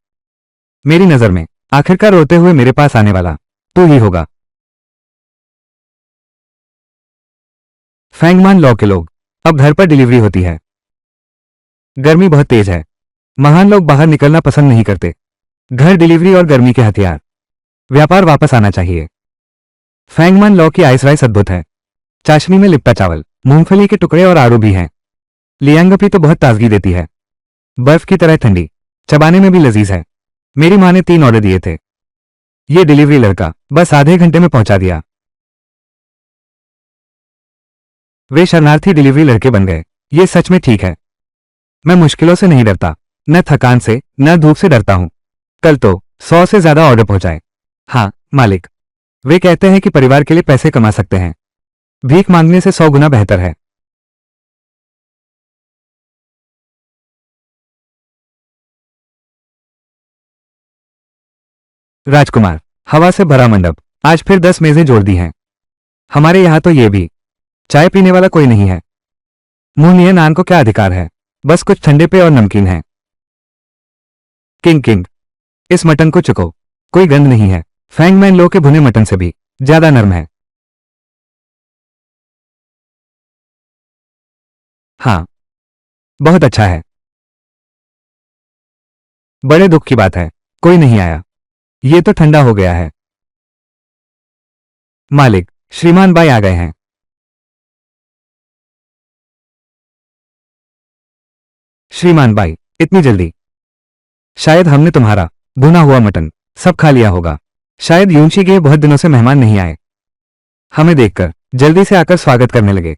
मेरी नजर में आखिरकार रोते हुए मेरे पास आने वाला तू ही होगा। फैंगमान लॉ के लोग, अब घर पर डिलीवरी होती है। गर्मी बहुत तेज है। महान लोग बाहर निकलना पसंद नहीं करते। घर डिलीवरी और गर्मी के हथियार। व्यापार वापस आना चाहिए। फैंगमान लॉ की आइस राइस अद्भुत है। चाशनी में लिपटा चावल, मूंगफली के टुकड़े और आड़ू भी हैं। लियांगपी तो बहुत ताजगी देती है, बर्फ की तरह ठंडी, चबाने में भी लजीज है। मेरी माँ ने 3 ऑर्डर दिए थे। ये डिलीवरी लड़का बस आधे घंटे में पहुंचा दिया। वे शरणार्थी डिलीवरी लड़के बन गए। ये सच में ठीक है। मैं मुश्किलों से नहीं डरता, न थकान से, न धूप से डरता हूं। कल तो 100 से ज्यादा ऑर्डर पहुंचाए। हाँ मालिक, वे कहते हैं कि परिवार के लिए पैसे कमा सकते हैं। भीख मांगने से 100 गुना बेहतर है। राजकुमार, हवा से भरा मंडप, आज फिर 10 मेजें जोड़ दी हैं। हमारे यहां तो ये भी चाय पीने वाला कोई नहीं है। मुंह लिए नान को क्या अधिकार है, बस कुछ ठंडे पे और नमकीन है। किंग किंग, इस मटन को चुको, कोई गंध नहीं है। फैंगमैन लो के भुने मटन से भी ज्यादा नरम है। हाँ, बहुत अच्छा है। बड़े दुख की बात है, कोई नहीं आया। ये तो ठंडा हो गया है। मालिक, श्रीमान बाई आ गए हैं। श्रीमान बाई, इतनी जल्दी? शायद हमने तुम्हारा भुना हुआ मटन सब खा लिया होगा। शायद यूंशी के बहुत दिनों से मेहमान नहीं आए। हमें देखकर जल्दी से आकर स्वागत करने लगे।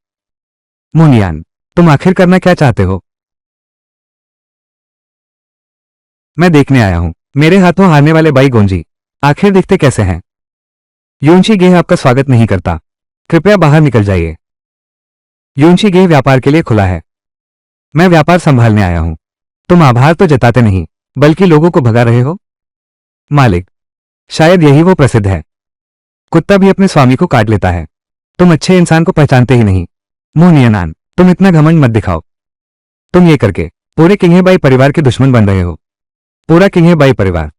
मुनियान, तुम आखिर करना क्या चाहते हो? मैं देखने आया हूं। मेरे हाथों हारने वाले बाई गोंजी आखिर दिखते कैसे हैं? यूंशी गेह आपका स्वागत नहीं करता। कृपया बाहर निकल जाइए। यूंशी गेह व्यापार के लिए खुला है। मैं व्यापार संभालने आया हूं। तुम आभार तो जताते नहीं, बल्कि लोगों को भगा रहे हो। मालिक, शायद यही वो प्रसिद्ध है। कुत्ता भी अपने स्वामी को काट लेता है। तुम अच्छे इंसान को पहचानते ही नहीं। मुनियनान, तुम इतना घमंड मत दिखाओ। तुम ये करके पूरे किंगहेबाई परिवार के दुश्मन बन रहे हो। पूरा किंगहेबाई परिवार?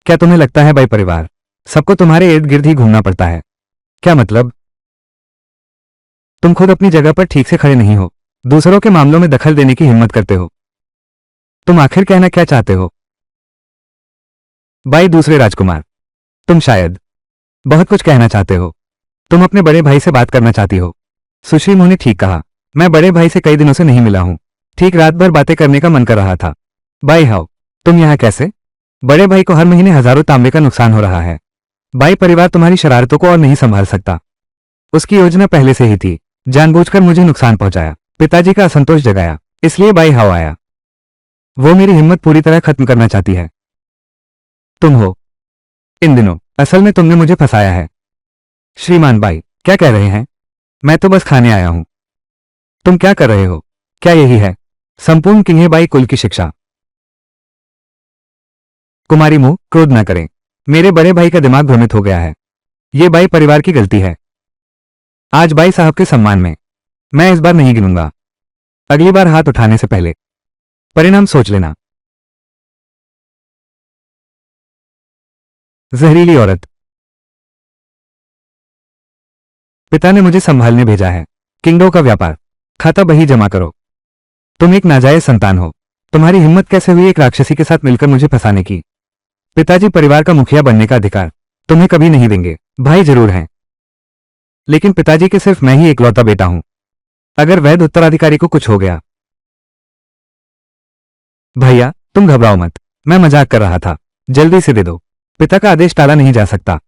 क्या तुम्हें लगता है बाई परिवार सबको तुम्हारे इर्द गिर्द ही घूमना पड़ता है? क्या मतलब? तुम खुद अपनी जगह पर ठीक से खड़े नहीं हो, दूसरों के मामलों में दखल देने की हिम्मत करते हो। तुम आखिर कहना क्या चाहते हो? बाई दूसरे राजकुमार, तुम शायद बहुत कुछ कहना चाहते हो। तुम अपने बड़े भाई से बात करना चाहती हो। सुश्री मुंह ने ठीक कहा। मैं बड़े भाई से कई दिनों से नहीं मिला हूं। ठीक रात भर बातें करने का मन कर रहा था। बाई हाउ, तुम यहां कैसे? बड़े भाई को हर महीने हजारों तांबे का नुकसान हो रहा है। बाई परिवार तुम्हारी शरारतों को और नहीं संभाल सकता। उसकी योजना पहले से ही थी। जानबूझकर मुझे नुकसान पहुंचाया, पिताजी का असंतोष जगाया, इसलिए बाई हाउ आया। वो मेरी हिम्मत पूरी तरह खत्म करना चाहती है। तुम हो इन दिनों, असल में तुमने मुझे फंसाया है। श्रीमान बाई, क्या कह रहे हैं? मैं तो बस खाने आया हूं। तुम क्या कर रहे हो? क्या यही है संपूर्ण किंगहेबाई कुल की शिक्षा? कुमारी मुंह, क्रोध न करें। मेरे बड़े भाई का दिमाग भ्रमित हो गया है। ये बाई परिवार की गलती है। आज बाई साहब के सम्मान में मैं इस बार नहीं गिनूंगा। अगली बार हाथ उठाने से पहले परिणाम सोच लेना। जहरीली औरत। पिता ने मुझे संभालने भेजा है। किंगडो का व्यापार, खाता बही जमा करो। तुम एक नाजायज संतान हो। तुम्हारी हिम्मत कैसे हुई एक राक्षसी के साथ मिलकर मुझे फंसाने की? पिताजी परिवार का मुखिया बनने का अधिकार तुम्हें कभी नहीं देंगे। भाई जरूर हैं, लेकिन पिताजी के सिर्फ मैं ही इकलौता बेटा हूं। अगर वैध उत्तराधिकारी को कुछ हो गया। भैया, तुम घबराओ मत, मैं मजाक कर रहा था। जल्दी से दे दो। पिता का आदेश टाला नहीं जा सकता।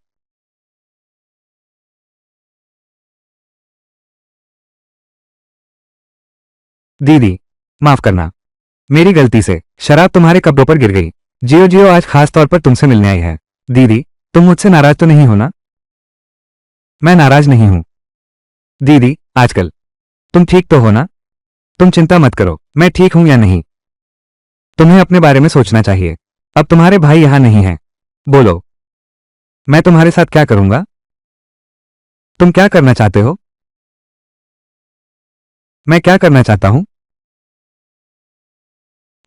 दीदी, माफ करना, मेरी गलती से शराब तुम्हारे कपड़ों पर गिर गई। जियो जियो आज खास तौर पर तुमसे मिलने आई है। दीदी, तुम मुझसे नाराज तो नहीं हो ना? मैं नाराज नहीं हूं। दीदी, आजकल तुम ठीक तो हो ना? तुम चिंता मत करो, मैं ठीक हूं या नहीं। तुम्हें अपने बारे में सोचना चाहिए। अब तुम्हारे भाई यहां नहीं हैं। बोलो, मैं तुम्हारे साथ क्या करूंगा? तुम क्या करना चाहते हो? मैं क्या करना चाहता हूं?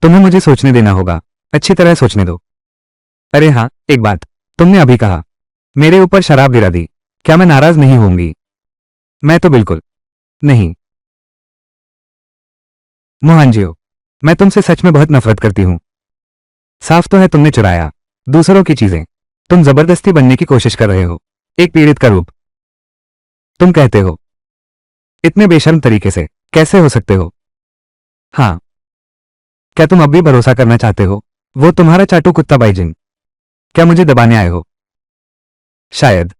तुम्हें मुझे सोचने देना होगा। अच्छी तरह सोचने दो। अरे हाँ, एक बात। तुमने अभी कहा मेरे ऊपर शराब गिरा दी। क्या मैं नाराज नहीं होंगी? मैं तो बिल्कुल नहीं मोहनजियो, मैं तुमसे सच में बहुत नफरत करती हूं। साफ तो है तुमने चुराया दूसरों की चीजें। तुम जबरदस्ती बनने की कोशिश कर रहे हो, एक पीड़ित का रूप। तुम कहते हो इतने बेशर्म तरीके से कैसे हो सकते हो? हाँ, क्या तुम अब भी भरोसा करना चाहते हो? वो तुम्हारा चाटू कुत्ता बाइजिन। क्या मुझे दबाने आए हो? शायद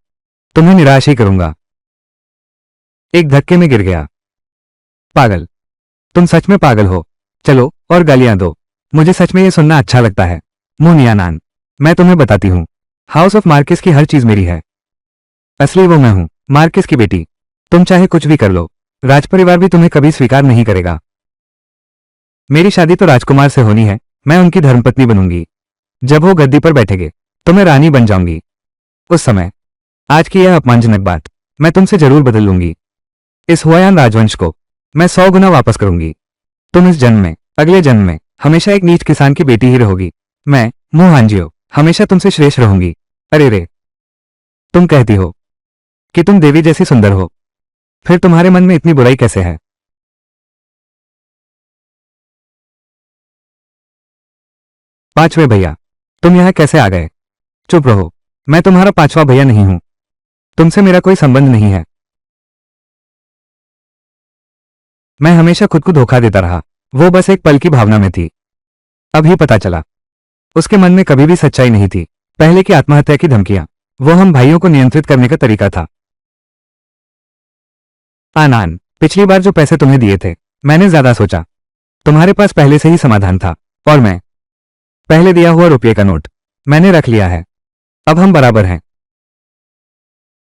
तुम्हें निराश ही करूंगा। एक धक्के में गिर गया। पागल, तुम सच में पागल हो। चलो और गालियां दो, मुझे सच में ये सुनना अच्छा लगता है। मुनियानान, मैं तुम्हें बताती हूं, हाउस ऑफ मार्किस की हर चीज मेरी है। असली वो मैं हूं, मार्किस की बेटी। तुम चाहे कुछ भी कर लो, राजपरिवार भी तुम्हें कभी स्वीकार नहीं करेगा। मेरी शादी तो राजकुमार से होनी है, मैं उनकी धर्मपत्नी बनूंगी। जब वो गद्दी पर बैठेंगे तो मैं रानी बन जाऊंगी। उस समय आज की यह अपमानजनक बात मैं तुमसे जरूर बदल लूंगी। इस हुआयान राजवंश को मैं 100 गुना वापस करूंगी। तुम इस जन्म में, अगले जन्म में हमेशा एक नीच किसान की बेटी ही रहोगी। मैं मुहांजियो हमेशा तुमसे श्रेष्ठ रहूंगी। अरे रे, तुम कहती हो कि तुम देवी जैसी सुंदर हो, फिर तुम्हारे मन में इतनी बुराई कैसे है? पांचवे भैया, तुम यहां कैसे आ गए? चुप रहो, मैं तुम्हारा पांचवा भैया नहीं हूं। तुमसे मेरा कोई संबंध नहीं है। मैं हमेशा खुद को धोखा देता रहा, वो बस एक पल की भावना में थी। अभी पता चला उसके मन में कभी भी सच्चाई नहीं थी। पहले की आत्महत्या की धमकियां, वो हम भाइयों को नियंत्रित करने का तरीका था। आनान, पिछली बार जो पैसे तुम्हें दिए थे, मैंने ज्यादा सोचा। तुम्हारे पास पहले से ही समाधान था, और मैं पहले दिया हुआ रुपये का नोट मैंने रख लिया है। अब हम बराबर हैं।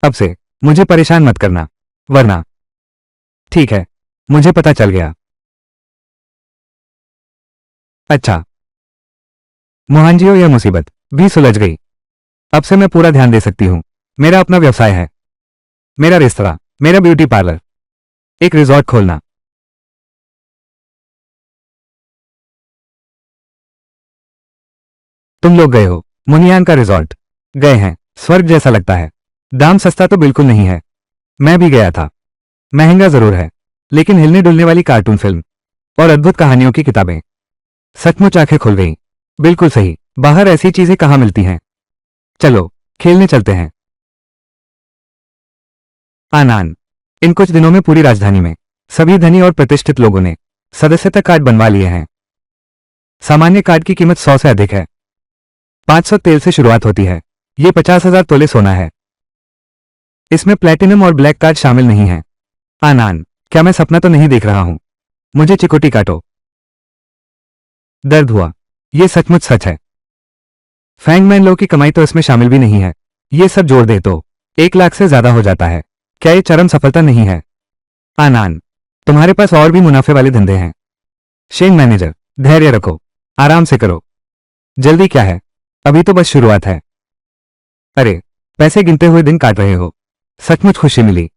अब से मुझे परेशान मत करना, वरना। ठीक है, मुझे पता चल गया। अच्छा, मोहनजियो, यह मुसीबत भी सुलझ गई। अब से मैं पूरा ध्यान दे सकती हूँ। मेरा अपना व्यवसाय है, मेरा रेस्तरां, मेरा ब्यूटी पार्लर, एक रिजॉर्ट खोलना। तुम लोग गए हो मुनियान का रिजॉर्ट? गए हैं, स्वर्ग जैसा लगता है। दाम सस्ता तो बिल्कुल नहीं है। मैं भी गया था। महंगा जरूर है, लेकिन हिलने डुलने वाली कार्टून फिल्म और अद्भुत कहानियों की किताबें, सचमुच आंखें खुल गईं। बिल्कुल सही, बाहर ऐसी चीजें कहाँ मिलती हैं। चलो खेलने चलते हैं। आनान, इन कुछ दिनों में पूरी राजधानी में सभी धनी और प्रतिष्ठित लोगों ने सदस्यता कार्ड बनवा लिए हैं। सामान्य कार्ड की कीमत 100 से अधिक है। 500 तेल से शुरुआत होती है। ये 50,000 तोले सोना है। इसमें प्लेटिनम और ब्लैक कार्ड शामिल नहीं है। आनान, क्या मैं सपना तो नहीं देख रहा हूं? मुझे चिकोटी काटो। दर्द हुआ। ये सचमुच सच है। फैंगमैन लो की कमाई तो इसमें शामिल भी नहीं है। ये सब जोड़ दे तो 1 लाख से ज्यादा हो जाता है। क्या ये चरम सफलता नहीं है? आनान, तुम्हारे पास और भी मुनाफे वाले धंधे हैं। शेन मैनेजर, धैर्य रखो, आराम से करो। जल्दी क्या है, अभी तो बस शुरुआत है। अरे, पैसे गिनते हुए दिन काट रहे हो, सचमुच खुशी मिली।